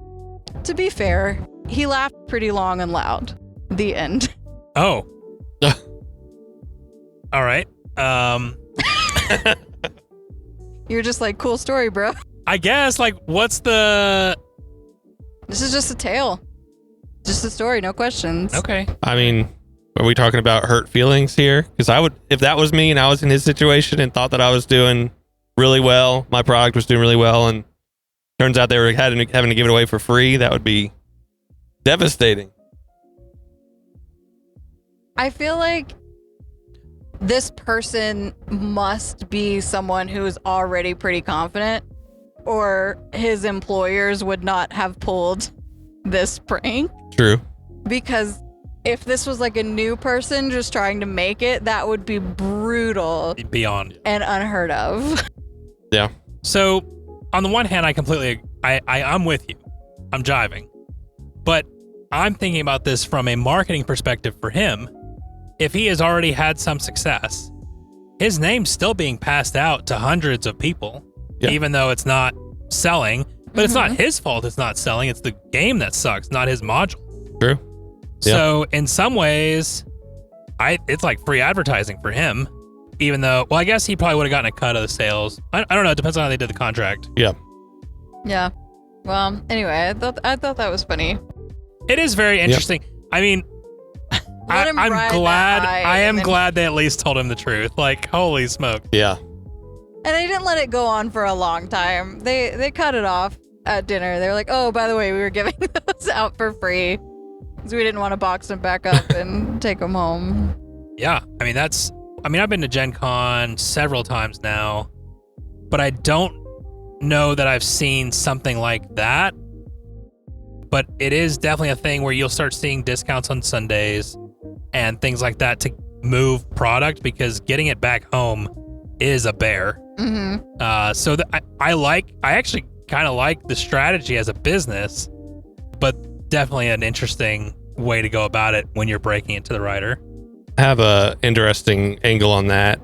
To be fair, he laughed pretty long and loud. The end. Oh. All right. You're just like, cool story, bro. I guess, like, what's the... This is just a tale. Just a story, no questions. Okay. I mean, are we talking about hurt feelings here? Because I would, if that was me and I was in his situation and thought that I was doing really well, my product was doing really well, and turns out they were having to give it away for free, that would be devastating. I feel like this person must be someone who is already pretty confident, or his employers would not have pulled this prank. True. Because if this was like a new person just trying to make it, that would be brutal. Beyond. And unheard of. Yeah. So, on the one hand, I'm with you. I'm jiving. But I'm thinking about this from a marketing perspective for him. if he has already had some success, his name's still being passed out to hundreds of people, even though it's not selling. But it's not his fault it's not selling. It's the game that sucks, not his module. True. So in some ways, it's like free advertising for him, even though, well, I guess he probably would have gotten a cut of the sales. I don't know. It depends on how they did the contract. Yeah. Yeah. Well, anyway, I thought that was funny. It is very interesting. I mean, I'm glad. I am glad they at least told him the truth. Like, holy smoke. Yeah. And they didn't let it go on for a long time. They cut it off at dinner. They were like, oh, by the way, we were giving those out for free because we didn't want to box them back up and take them home. Yeah. I mean, I've been to Gen Con several times now, but I don't know that I've seen something like that. But it is definitely a thing where you'll start seeing discounts on Sundays and things like that to move product, because getting it back home is a bear. So I actually kind of like the strategy as a business, but definitely an interesting way to go about it when you're breaking it to the writer. I have a interesting angle on that.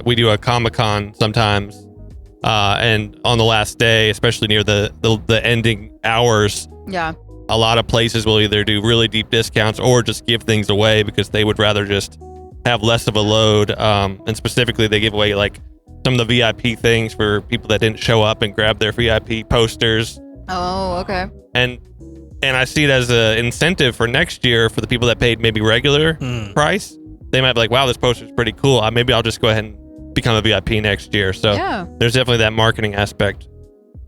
We do a Comic-Con sometimes, and on the last day, especially near the ending hours, a lot of places will either do really deep discounts or just give things away because they would rather just have less of a load. And specifically, they give away like some of the VIP things for people that didn't show up and grab their VIP posters. Oh, okay. And I see it as an incentive for next year for the people that paid maybe regular price. They might be like, wow, this poster's pretty cool. Maybe I'll just go ahead and become a VIP next year. So there's definitely that marketing aspect.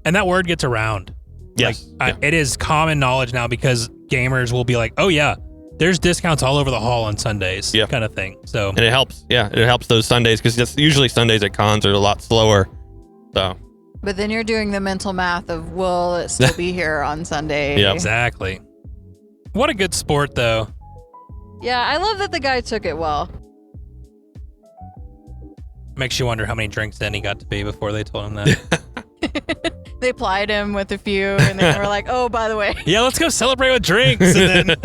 And that word gets around. Yes. It is common knowledge now because gamers will be like, oh yeah, there's discounts all over the hall on Sundays, kind of thing. So, and it helps. Yeah, it helps those Sundays because usually Sundays at cons are a lot slower. So, but then you're doing the mental math of will it still be here on Sunday? Yeah, exactly. What a good sport, though. Yeah, I love that the guy took it well. Makes you wonder how many drinks then he got to be before they told him that. They plied him with a few, and then were like, "Oh, by the way, yeah, let's go celebrate with drinks." And then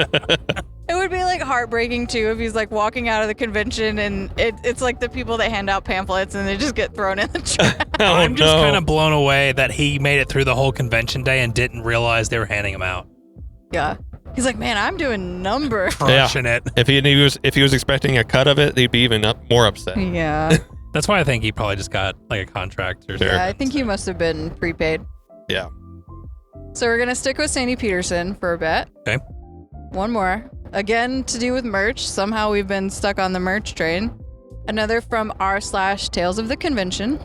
it would be like heartbreaking too if he's like walking out of the convention, and it's like the people that hand out pamphlets and they just get thrown in the trash. I'm just kind of blown away that he made it through the whole convention day and didn't realize they were handing them out. Yeah, he's like, "Man, I'm doing numbers, crushing it." If he was expecting a cut of it, he'd be even more upset. Yeah. That's why I think he probably just got like a contract or something. Yeah, I think he must have been prepaid. Yeah. So we're going to stick with Sandy Peterson for a bit. Okay. One more. Again, to do with merch. Somehow we've been stuck on the merch train. Another from r/Tales of the Convention.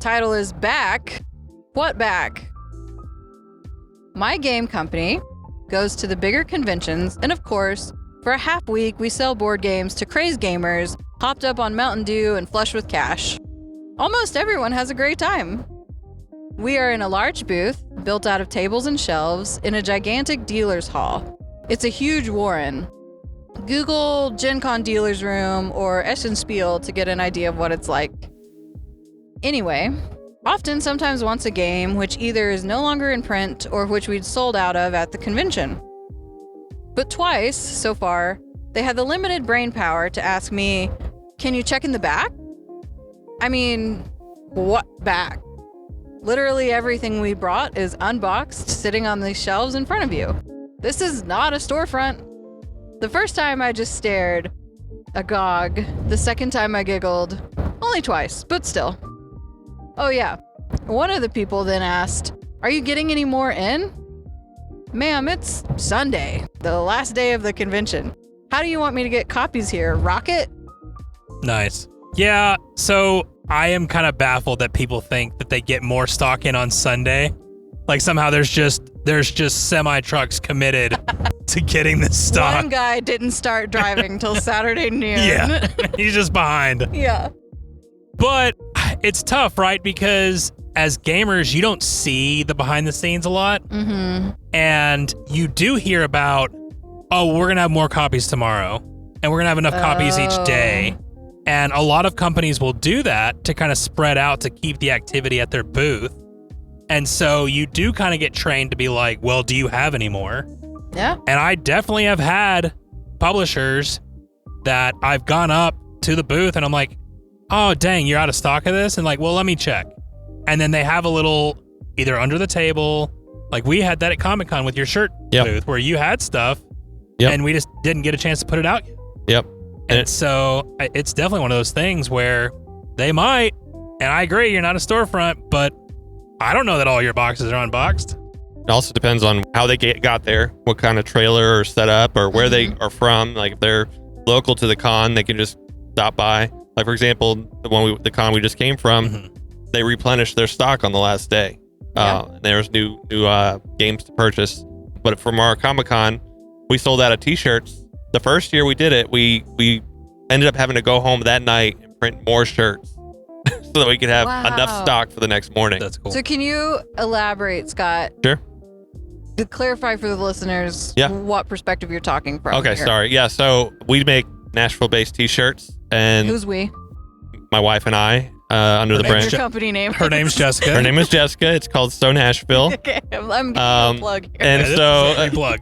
Title is Back. What back? My game company goes to the bigger conventions, and of course, for a half week, we sell board games to crazed gamers hopped up on Mountain Dew and flush with cash. Almost everyone has a great time. We are in a large booth, built out of tables and shelves, in a gigantic dealer's hall. It's a huge warren. Google Gen Con Dealer's Room or Eschenspiel to get an idea of what it's like. Anyway, often sometimes wants a game which either is no longer in print or which we'd sold out of at the convention. But twice, so far, they had the limited brain power to ask me, "Can you check in the back?" I mean, what back? Literally everything we brought is unboxed, sitting on these shelves in front of you. This is not a storefront. The first time I just stared, agog. The second time I giggled. Only twice, but still. Oh yeah, one of the people then asked, "Are you getting any more in?" "Ma'am, it's Sunday, the last day of the convention. How do you want me to get copies here? Rocket?" Nice. Yeah, so I am kind of baffled that people think that they get more stock in on Sunday. Like somehow there's just semi-trucks committed to getting this stock. One guy didn't start driving till Saturday noon. Yeah, he's just behind. Yeah. But it's tough, right? Because as gamers, you don't see the behind the scenes a lot. Mm-hmm. And you do hear about, oh, we're going to have more copies tomorrow. And we're going to have enough copies each day. And a lot of companies will do that to kind of spread out to keep the activity at their booth. And so you do kind of get trained to be like, well, do you have any more? Yeah. And I definitely have had publishers that I've gone up to the booth and I'm like, oh, dang, you're out of stock of this? And like, well, let me check. And then they have a little either under the table, like we had that at Comic-Con with your shirt booth where you had stuff and we just didn't get a chance to put it out yet. Yep. And so it's definitely one of those things where they might, and I agree, you're not a storefront, but I don't know that all your boxes are unboxed. It also depends on how they got there, what kind of trailer or setup, or where they are from. Like if they're local to the con, they can just stop by. Like for example, the con we just came from, they replenished their stock on the last day. And there's new games to purchase. But from our Comic-Con, we sold out of t-shirts. The first year we did it, we ended up having to go home that night and print more shirts so that we could have enough stock for the next morning. That's cool. So can you elaborate, Scott? Sure. To clarify for the listeners what perspective you're talking from. Okay, here. sorry. Yeah, so we make Nashville-based t-shirts, and Who's we? my wife and I, under the brand. Your company name. Her name's Jessica. Her name is Jessica. It's called So Nashville. Okay, I'm giving you a plug here. And so, plug.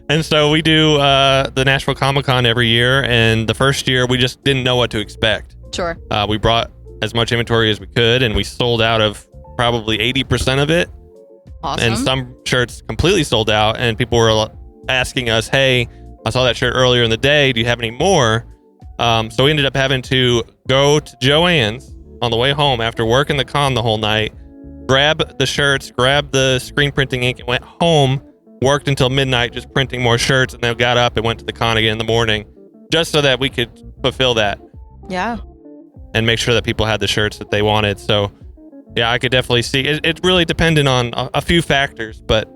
and so we do the Nashville Comic-Con every year. And the first year, we just didn't know what to expect. Sure. We brought as much inventory as we could, and we sold out of probably 80% of it. Awesome. And some shirts completely sold out, and people were asking us, hey, I saw that shirt earlier in the day. Do you have any more? So we ended up having to go to Joann's on the way home after working the con the whole night, grab the shirts, grab the screen printing ink, and went home, worked until midnight just printing more shirts, and then got up and went to the con again in the morning just so that we could fulfill that. Yeah. And make sure that people had the shirts that they wanted. So yeah, I could definitely see it's really dependent on a few factors, but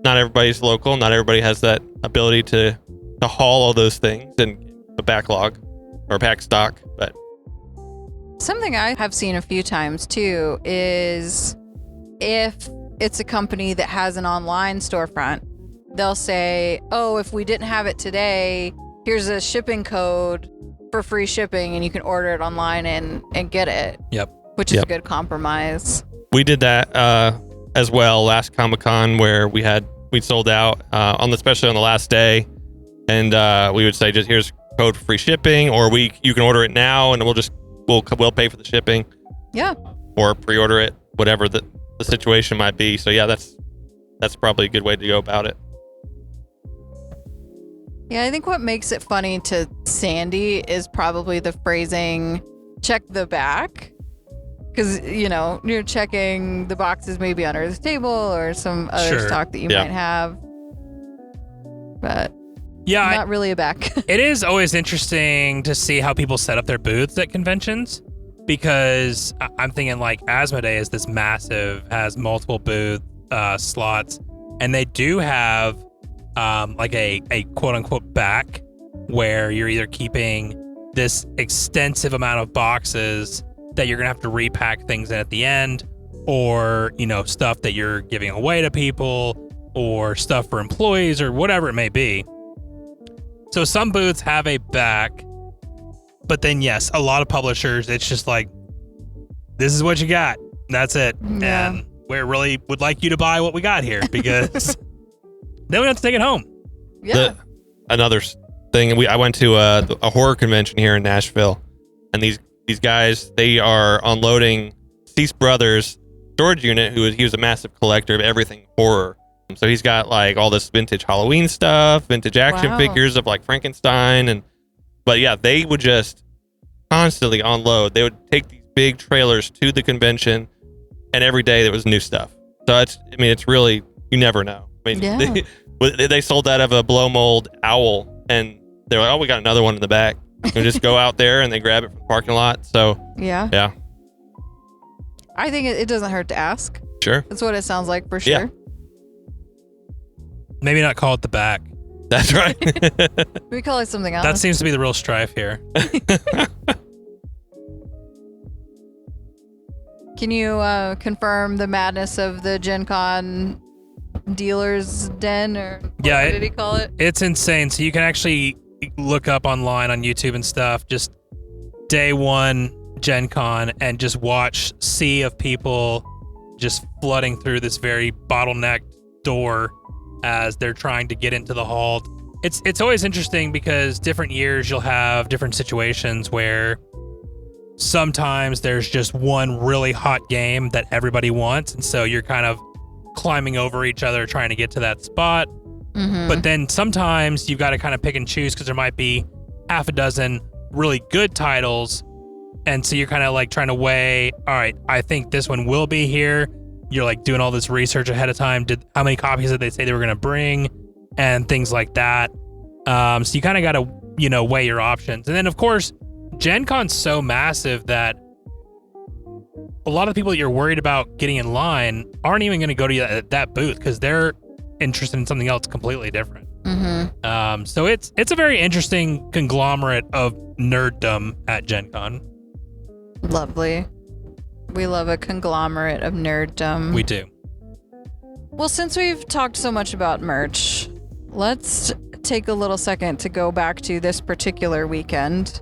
not everybody's local. Not everybody has that ability to haul all those things and a backlog or pack stock. But something I have seen a few times too is if it's a company that has an online storefront, they'll say, oh, if we didn't have it today, here's a shipping code for free shipping and you can order it online and get it. Yep. Which is a good compromise. We did that as well last Comic-Con where we sold out especially on the last day, and we would say just here's code for free shipping, or you can order it now and we'll pay for the shipping. Yeah. Or pre-order it, whatever the situation might be. So yeah, that's probably a good way to go about it. Yeah, I think what makes it funny to Sandy is probably the phrasing check the back. Because, you're checking the boxes maybe under the table or some other stock that you might have. But not really a back. It is always interesting to see how people set up their booths at conventions, because I'm thinking like Asmodee is this massive, has multiple booth slots, and they do have like a quote unquote back where you're either keeping this extensive amount of boxes that you're going to have to repack things in at the end, or, stuff that you're giving away to people, or stuff for employees, or whatever it may be. So some booths have a back, but then yes, a lot of publishers, it's just like, this is what you got. That's it. Yeah. And we really would like you to buy what we got here, because then we have to take it home. Yeah. Another thing, I went to a horror convention here in Nashville, and these guys, they are unloading Cease Brothers' storage unit. He was a massive collector of everything horror. So he's got like all this vintage Halloween stuff, vintage action figures of like Frankenstein, but yeah, they would just constantly unload. They would take these big trailers to the convention, and every day there was new stuff. So it's really, you never know. They sold out of a blow mold owl, and they're like, oh, we got another one in the back. You just go out there and they grab it from the parking lot. So yeah. I think it doesn't hurt to ask. Sure. That's what it sounds like for sure. Yeah. Maybe not call it the back. That's right. We call it something else. That seems to be the real strife here. Can you confirm the madness of the Gen Con dealer's den, or what did he call it? It's insane. So you can actually look up online on YouTube and stuff, just day one Gen Con, and just watch sea of people just flooding through this very bottlenecked door as they're trying to get into the hall It's always interesting because different years you'll have different situations where sometimes there's just one really hot game that everybody wants, and so you're kind of climbing over each other trying to get to that spot. But then sometimes you've got to kind of pick and choose because there might be half a dozen really good titles, and so you're kind of like trying to weigh, all right, I think this one will be here. You're like doing all this research ahead of time. How many copies did they say they were going to bring, and things like that. So you kind of got to, weigh your options. And then of course, Gen Con's so massive that a lot of the people that you're worried about getting in line aren't even going to go to that booth because they're interested in something else completely different. So it's a very interesting conglomerate of nerddom at Gen Con. Lovely. We love a conglomerate of nerddom. We do. Well, since we've talked so much about merch, let's take a little second to go back to this particular weekend.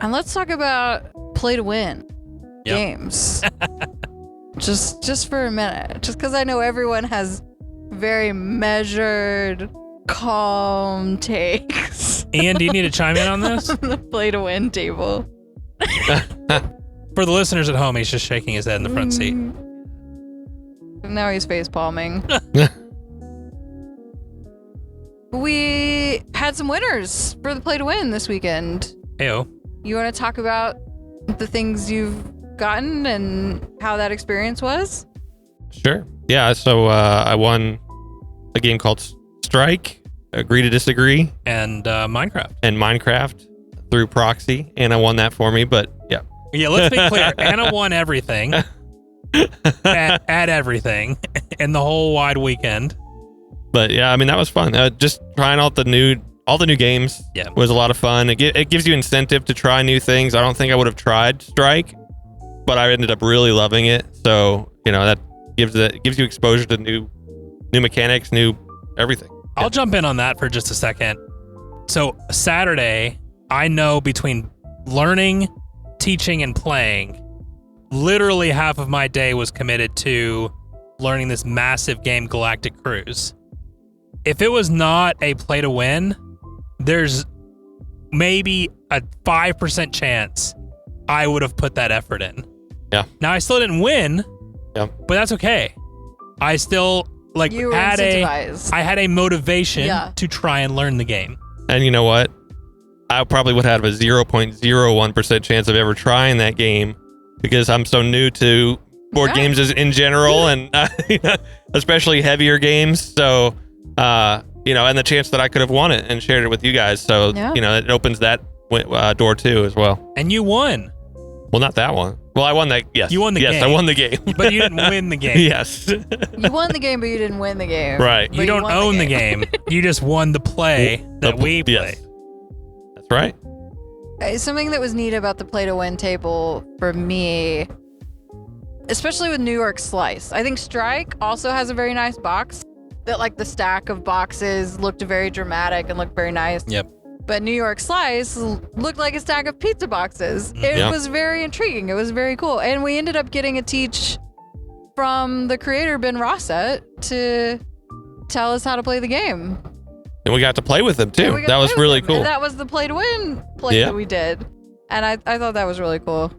And let's talk about play to win games. just for a minute. Just because I know everyone has very measured, calm takes. Ian, do you need to chime in on this? On the play to win table. For the listeners at home, he's just shaking his head in the front seat. Now he's face palming. We had some winners for the play to win this weekend. Heyo. You want to talk about the things you've gotten and how that experience was? Sure. Yeah. So I won a game called Strike, Agree to Disagree, And Minecraft through proxy, and I won that for me. But yeah. Yeah, let's be clear. Anna won everything. at everything in the whole wide weekend. But yeah, I mean, that was fun. Just trying out all the new games was a lot of fun. It gives you incentive to try new things. I don't think I would have tried Strike, but I ended up really loving it. So, that gives you exposure to new mechanics, new everything. I'll jump in on that for just a second. So Saturday, I know between learning, teaching, and playing, literally half of my day was committed to learning this massive game, Galactic Cruise. If it was not a play to win, there's maybe a 5% chance I would have put that effort in. Yeah. Now I still didn't win. Yeah. But that's okay. I still you were incentivized. I had a motivation to try and learn the game. And you know what? I probably would have a 0.01% chance of ever trying that game because I'm so new to board games in general and especially heavier games. So, and the chance that I could have won it and shared it with you guys. So, it opens that door too as well. And you won. Well, not that one. Well, I won that. Yes. You won the game. Yes, I won the game. But you didn't win the game. Yes. You won the game, but you didn't win the game. Right. You don't own the game. You just won the play that we played. Yes. That's right. Something that was neat about the play to win table for me, especially with New York Slice. I think Strike also has a very nice box that the stack of boxes looked very dramatic and looked very nice. Yep. But New York Slice looked like a stack of pizza boxes. It was very intriguing. It was very cool. And we ended up getting a teach from the creator, Ben Rossett, to tell us how to play the game. And we got to play with him too. That was really cool. And that was the play to win play that we did. And I thought that was really cool.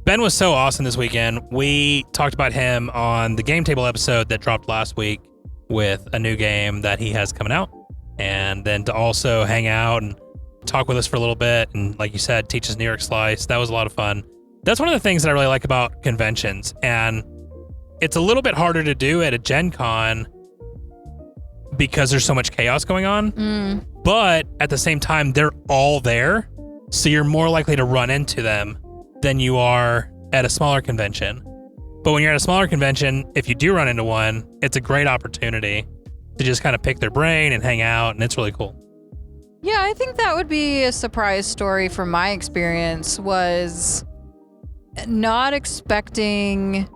Ben was so awesome this weekend. We talked about him on the Game Table episode that dropped last week with a new game that he has coming out. And then to also hang out and talk with us for a little bit. And like you said, teach us New York Slice. That was a lot of fun. That's one of the things that I really like about conventions. And it's a little bit harder to do at a Gen Con because there's so much chaos going on. But at the same time, they're all there. So you're more likely to run into them than you are at a smaller convention. But when you're at a smaller convention, if you do run into one, it's a great opportunity to just kind of pick their brain and hang out, and it's really cool. Yeah, I think that would be a surprise story from my experience, was not expecting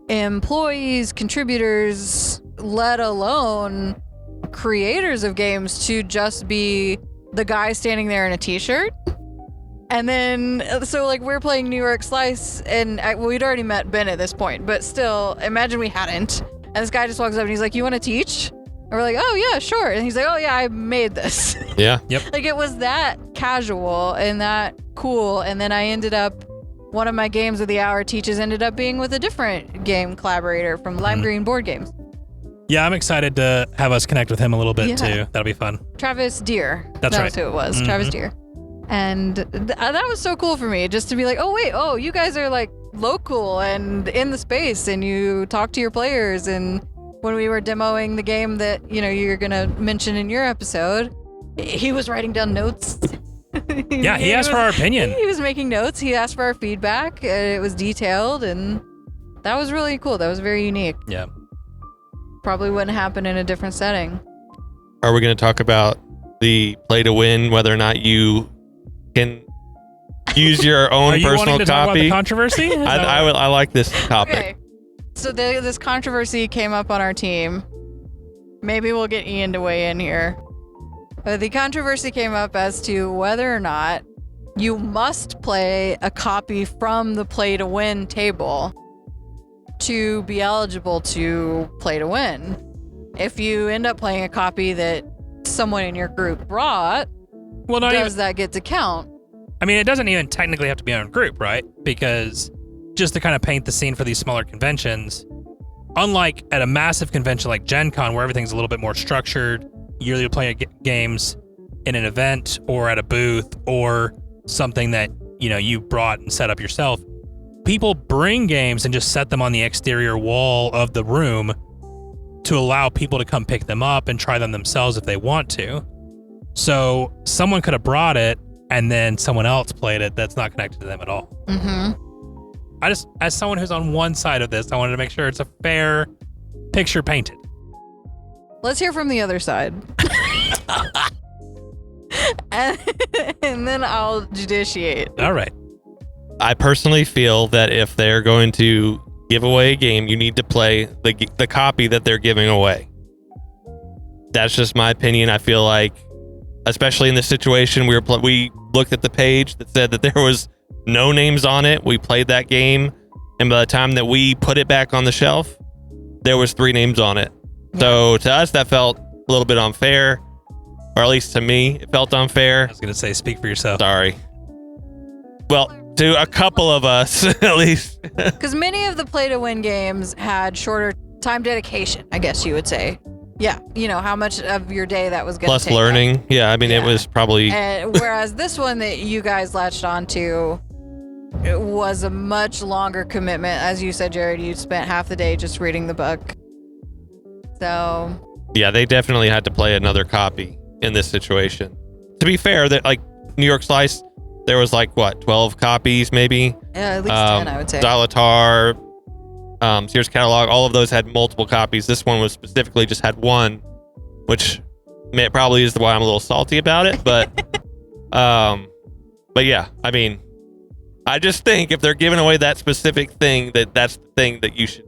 employees, contributors, let alone creators of games to just be the guy standing there in a t-shirt. And then, so we're playing New York Slice, and we'd already met Ben at this point, but still, imagine we hadn't. And this guy just walks up and he's like, "You want to teach?" And we're like, oh, yeah, sure. And he's like, oh, yeah, I made this. Yeah. Yep. Like, it was that casual and that cool. And then I ended up, one of my games of the hour teaches ended up being with a different game collaborator from Lime Green Board Games. Yeah, I'm excited to have us connect with him a little bit, Yeah. too. That'll be fun. Travis Deere. That's That right. was who it was. Travis Deere. And that was so cool for me, just to be like, oh, wait, oh, you guys are like local and in the space and you talk to your players. And when we were demoing the game that, you're going to mention in your episode, he was writing down notes. Yeah, he asked for our opinion. He was making notes. He asked for our feedback. It was detailed, and that was really cool. That was very unique. Yeah. Probably wouldn't happen in a different setting. Are we going to talk about the play to win, whether or not you can use your own Are you personal wanting to talk about copy? the controversy? I like this topic. Okay. So this controversy came up on our team. Maybe we'll get Ian to weigh in here. The controversy came up as to whether or not you must play a copy from the play to win table to be eligible to play to win. If you end up playing a copy that someone in your group brought, Well, not does even. that get to count? I mean, it doesn't even technically have to be our own group, right? Because just to kind of paint the scene for these smaller conventions, unlike at a massive convention like Gen Con, where everything's a little bit more structured, you're either playing games in an event or at a booth or something that, you brought and set up yourself. People bring games and just set them on the exterior wall of the room to allow people to come pick them up and try them themselves if they want to. So someone could have brought it and then someone else played it that's not connected to them at all. Mm-hmm. I just, as someone who's on one side of this, I wanted to make sure it's a fair picture painted. Let's hear from the other side. and then I'll judiciate. All right. I personally feel that if they're going to give away a game, you need to play the copy that they're giving away. That's just my opinion. I feel like, especially in this situation, we looked at the page that said that there was no names on it. We played that game, and by the time that we put it back on the shelf, there was 3 names on it. Yeah. So to us, that felt a little bit unfair, or at least to me, it felt I unfair. was going to say, speak for yourself. Sorry. Well, to a couple of us, at least. Because many of the play-to-win games had shorter time dedication, I guess you would say. Yeah, how much of your day that was going to Plus take learning. up. Yeah, I mean, Yeah. it was probably... Whereas this one that you guys latched onto, it was a much longer commitment. As you said, Jared, you spent half the day just reading the book. So... Yeah, they definitely had to play another copy in this situation. To be fair, that like New York Slice, there was 12 copies maybe. Yeah, at least 10, I would say. Dilatar, Sears Catalog, all of those had multiple copies. This one was specifically just had one, which probably is why I'm a little salty about it. But, but yeah, I mean, I just think if they're giving away that specific thing, that's the thing that you should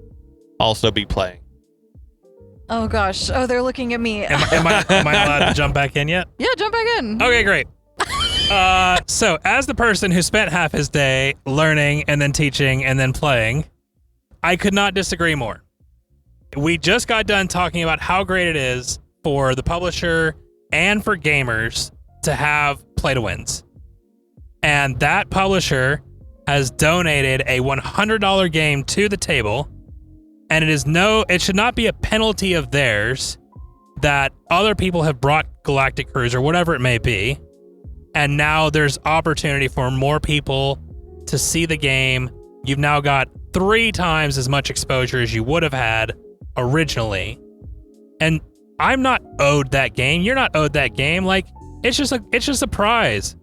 also be playing. Oh gosh. Oh, they're looking at me. Am I allowed to jump back in yet? Yeah, jump back in. Okay, great. So as the person who spent half his day learning and then teaching and then playing, I could not disagree more. We just got done talking about how great it is for the publisher and for gamers to have play-to-wins. And that publisher has donated a $100 game to the table, and it should not be a penalty of theirs that other people have brought Galactic Cruise or whatever it may be. And now there's opportunity for more people to see the game. You've now got 3 times as much exposure as you would have had originally. And I'm not owed that game. You're not owed that game. It's just a prize.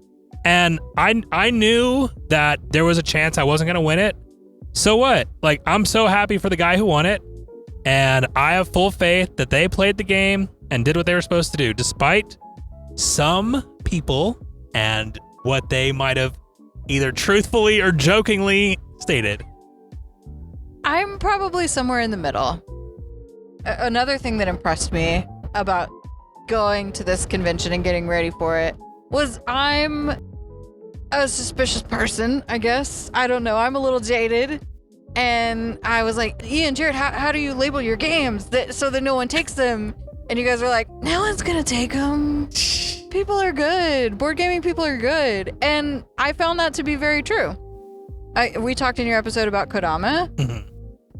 And I knew that there was a chance I wasn't going to win it. So what? I'm so happy for the guy who won it. And I have full faith that they played the game and did what they were supposed to do, despite some people and what they might have either truthfully or jokingly stated. I'm probably somewhere in the middle. Another thing that impressed me about going to this convention and getting ready for it was I'm a suspicious person, I guess. I don't know. I'm a little jaded. And I was like, Ian, Jared, how do you label your games so that no one takes them? And you guys were like, no one's going to take them. People are good. Board gaming people are good. And I found that to be very true. We talked in your episode about Kodama. Mm-hmm.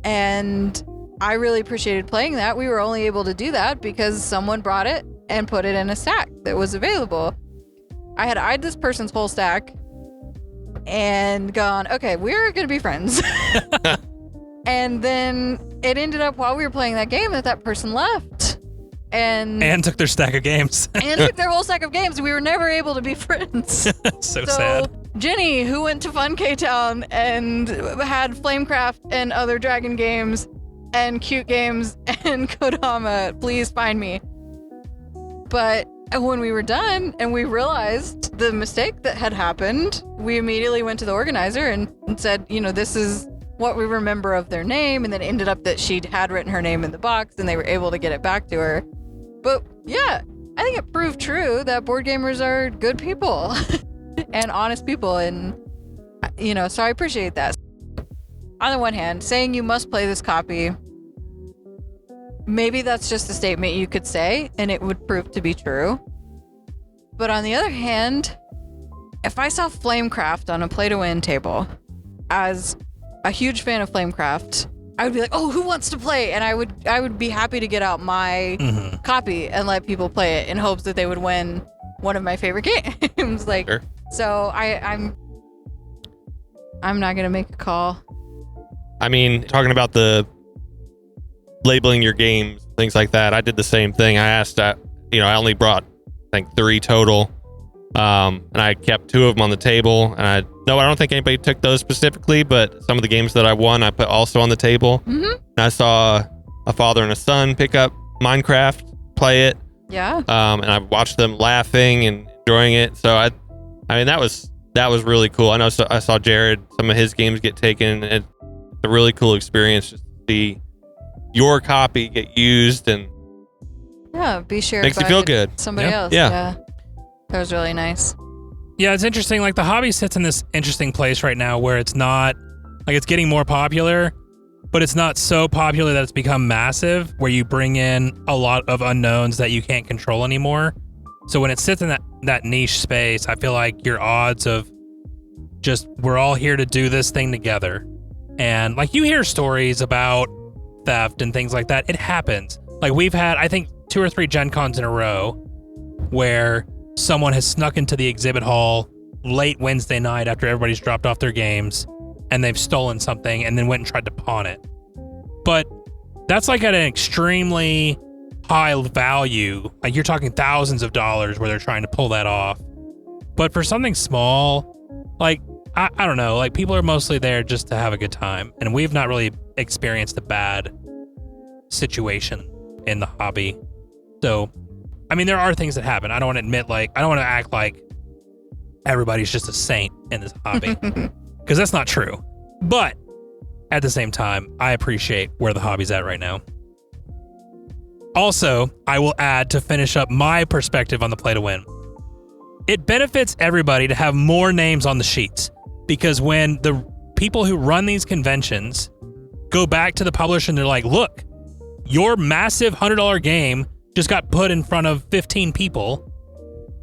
And I really appreciated playing that. We were only able to do that because someone brought it and put it in a stack that was available. I had eyed this person's whole stack and gone, okay, we're going to be friends. And then it ended up while we were playing that game that person left. And took their stack of games. And took their whole stack of games. We were never able to be friends. So sad. Jenny, who went to Fun K-Town and had Flamecraft and other dragon games and cute games and Kodama, please find me. But when we were done and we realized the mistake that had happened, we immediately went to the organizer and said, this is what we remember of their name. And then it ended up that she'd had written her name in the box and they were able to get it back to her. But yeah, I think it proved true that board gamers are good people and honest people. And, so I appreciate that. On the one hand, saying you must play this copy, maybe that's just a statement you could say and it would prove to be true. But on the other hand, if I saw Flamecraft on a play-to-win table, as a huge fan of Flamecraft, I would be like, oh, who wants to play? And I would be happy to get out my copy and let people play it in hopes that they would win one of my favorite games. Sure. So I'm not going to make a call. I mean, talking about the labeling your games, things like that, I did the same thing. I asked, I only brought, I think, 3 total. And I kept 2 of them on the table. And I don't think anybody took those specifically, but some of the games that I won, I put also on the table. Mm-hmm. And I saw a father and a son pick up Minecraft, play it. Yeah. And I watched them laughing and enjoying it. So I mean, that was really cool. I know I saw Jared, some of his games get taken. It's a really cool experience just to see your copy get used and be shared. Makes you feel good. Somebody else. Yeah. That was really nice. Yeah, it's interesting. Like the hobby sits in this interesting place right now where it's not like it's getting more popular, but it's not so popular that it's become massive where you bring in a lot of unknowns that you can't control anymore. So when it sits in that niche space, I feel like your odds of just we're all here to do this thing together. And like you hear stories about theft and things like that. It happens. Like we've had, I think, 2 or 3 Gen Cons in a row where someone has snuck into the exhibit hall late Wednesday night after everybody's dropped off their games and they've stolen something and then went and tried to pawn it. But that's like at an extremely high value. Like you're talking thousands of dollars where they're trying to pull that off. But for something small, like, I don't know, like people are mostly there just to have a good time. And we've not really experienced a bad situation in the hobby. So, I mean, there are things that happen. I don't want to admit, I don't want to act like everybody's just a saint in this hobby because that's not true. But at the same time, I appreciate where the hobby's at right now. Also, I will add to finish up my perspective on the play to win. It benefits everybody to have more names on the sheets because when the people who run these conventions go back to the publisher and they're like, look, your massive $100 game just got put in front of 15 people,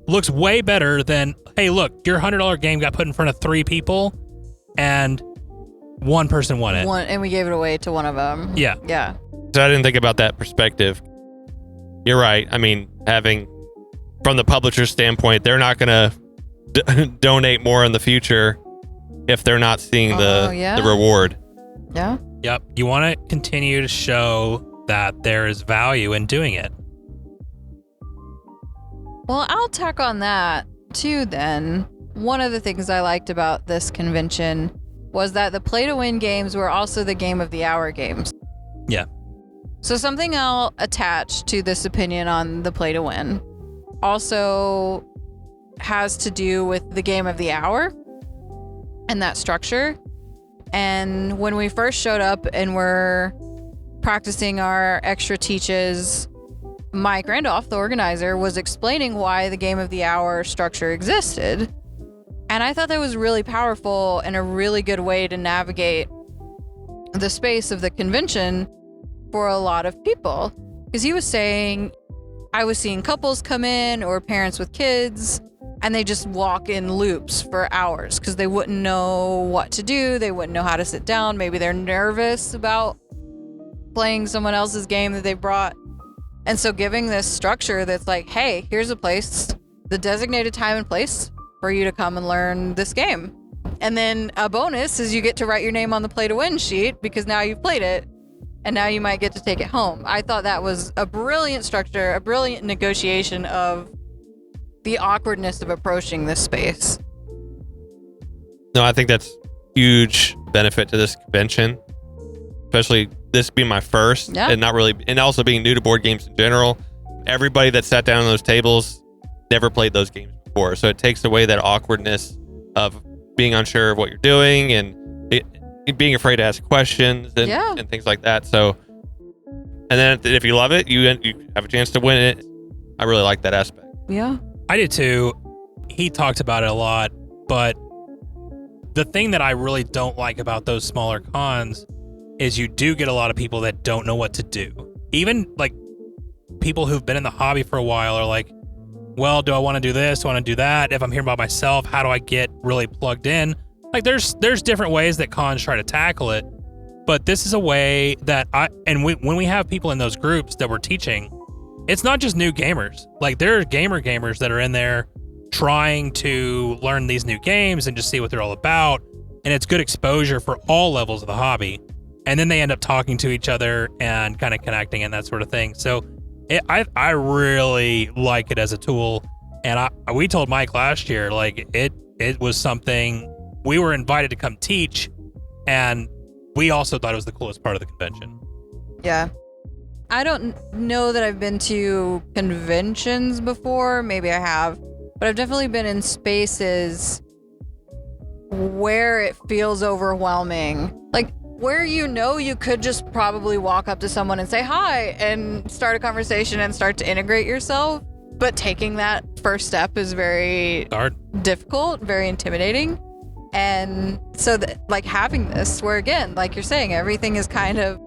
looks way better than, hey, look, your $100 game got put in front of 3 people and 1 person won it. And we gave it away to one of them. Yeah. Yeah. So I didn't think about that perspective. You're right. I mean, having, from the publisher's standpoint, they're not going to donate more in the future if they're not seeing the reward. Yeah. Yep. You want to continue to show that there is value in doing it. Well, I'll tack on that too then. One of the things I liked about this convention was that the play to win games were also the game of the hour games. Yeah. So something I'll attach to this opinion on the play to win also has to do with the game of the hour and that structure. And when we first showed up and were practicing our extra teaches, Mike Randolph, the organizer, was explaining why the game of the hour structure existed. And I thought that was really powerful and a really good way to navigate the space of the convention for a lot of people. Because he was saying, I was seeing couples come in or parents with kids, and they just walk in loops for hours because they wouldn't know what to do. They wouldn't know how to sit down. Maybe they're nervous about playing someone else's game that they brought. And so giving this structure that's like, hey, here's a place, the designated time and place for you to come and learn this game. And then a bonus is you get to write your name on the play to win sheet because now you've played it and now you might get to take it home. I thought that was a brilliant structure, a brilliant negotiation of the awkwardness of approaching this space. No, I think that's huge benefit to this convention, especially this being my first and not really, and also being new to board games in general. Everybody that sat down on those tables never played those games before. So it takes away that awkwardness of being unsure of what you're doing and being afraid to ask questions and things like that. So, and then if you love it, you have a chance to win it. I really like that aspect. Yeah. I did too. He talked about it a lot, but the thing that I really don't like about those smaller cons is you do get a lot of people that don't know what to do. Even like people who've been in the hobby for a while are like, well, do I want to do this? Do I want to do that? If I'm here by myself, how do I get really plugged in? Like there's different ways that cons try to tackle it, but this is a way that when we have people in those groups that we're teaching, it's not just new gamers. Like there are gamers that are in there trying to learn these new games and just see what they're all about. And it's good exposure for all levels of the hobby. And then they end up talking to each other and kind of connecting and that sort of thing. So I really like it as a tool. And we told Mike last year, like it was something we were invited to come teach. And we also thought it was the coolest part of the convention. Yeah. I don't know that I've been to conventions before. Maybe I have. But I've definitely been in spaces where it feels overwhelming. Like where you could just probably walk up to someone and say hi and start a conversation and start to integrate yourself. But taking that first step is very difficult, very intimidating. And so like having this where, again, like you're saying, everything is kind of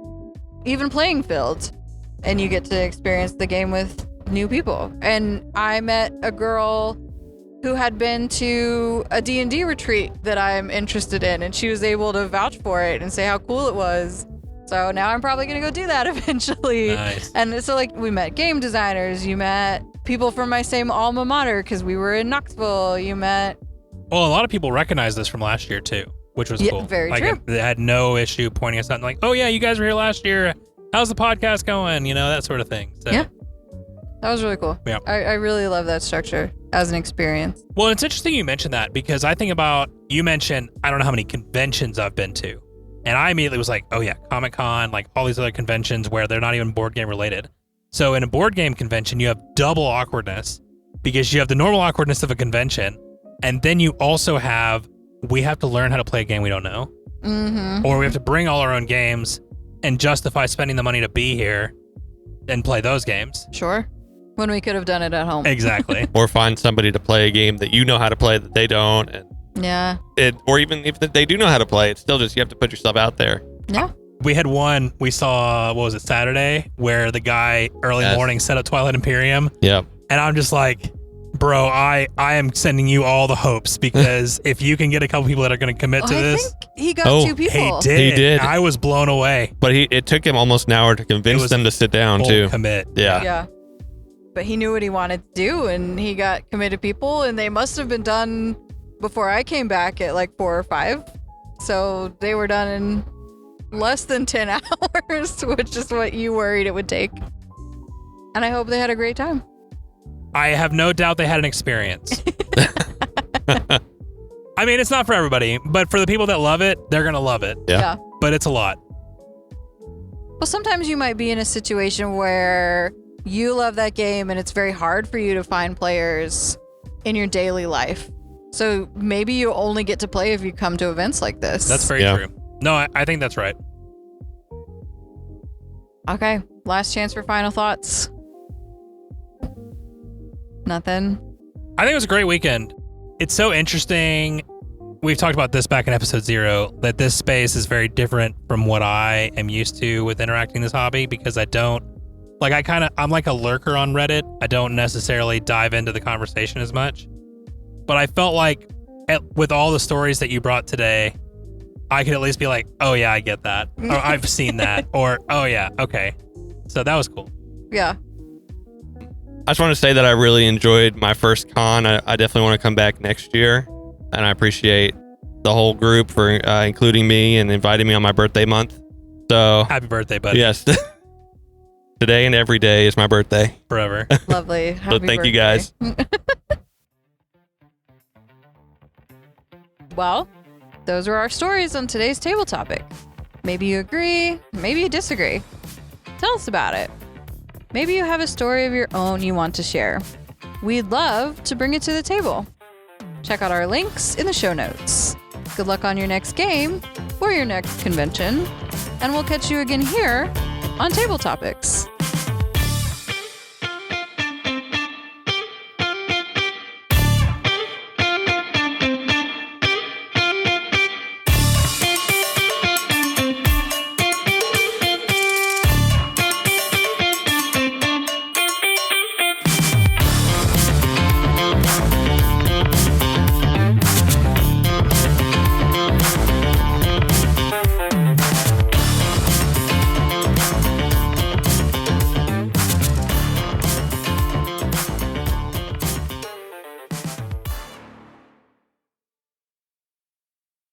even playing field. And you get to experience the game with new people. And I met a girl who had been to a D&D retreat that I'm interested in, and she was able to vouch for it and say how cool it was. So now I'm probably going to go do that eventually. Nice. And so like we met game designers, you met people from my same alma mater because we were in Knoxville, you met... Well, a lot of people recognize this from last year too, which was cool. Very true. They had no issue pointing us out and like, oh yeah, you guys were here last year. How's the podcast going? You know, that sort of thing. So, yeah. That was really cool. Yeah. I really love that structure as an experience. Well, it's interesting you mentioned that because I think about, you mentioned, I don't know how many conventions I've been to. And I immediately was like, oh yeah, Comic-Con, like all these other conventions where they're not even board game related. So in a board game convention, you have double awkwardness because you have the normal awkwardness of a convention. And then you also we have to learn how to play a game we don't know. Mm-hmm. Or we have to bring all our own games and justify spending the money to be here and play those games. Sure. When we could have done it at home. Exactly. Or find somebody to play a game that you know how to play that they don't. And yeah. Or even if they do know how to play, it's still just you have to put yourself out there. Yeah. We had one, we saw, what was it, Saturday, where the guy early morning set up Twilight Imperium. Yep. And I'm just like, bro, I am sending you all the hopes because if you can get a couple people that are going to commit to this. I think he got 2 people. He did. I was blown away. But it took him almost an hour to convince them to sit down too. Commit. Yeah. Yeah. But he knew what he wanted to do and he got committed people and they must have been done before I came back at like 4 or 5. So they were done in less than 10 hours, which is what you worried it would take. And I hope they had a great time. I have no doubt they had an experience. I mean, it's not for everybody, but for the people that love it, they're going to love it. Yeah. But it's a lot. Well, sometimes you might be in a situation where you love that game and it's very hard for you to find players in your daily life. So maybe you only get to play if you come to events like this. That's very true. No, I think that's right. Okay. Last chance for final thoughts. Nothing. I think it was a great weekend. It's so interesting. We've talked about this back in episode 0, that this space is very different from what I am used to with interacting in this hobby because I don't Like I'm like a lurker on Reddit. I don't necessarily dive into the conversation as much. But I felt like with all the stories that you brought today, I could at least be like, oh yeah, I get that. Or I've seen that. Or, oh yeah, okay. So that was cool. Yeah. I just want to say that I really enjoyed my first con. I definitely want to come back next year. And I appreciate the whole group for including me and inviting me on my birthday month. So Happy birthday, buddy. yes. Today and every day is my birthday. Forever. Lovely. So thank you guys. Well, those were our stories on today's table topic. Maybe you agree, maybe you disagree. Tell us about it. Maybe you have a story of your own you want to share. We'd love to bring it to the table. Check out our links in the show notes. Good luck on your next game or your next convention, and we'll catch you again here on Table Topics.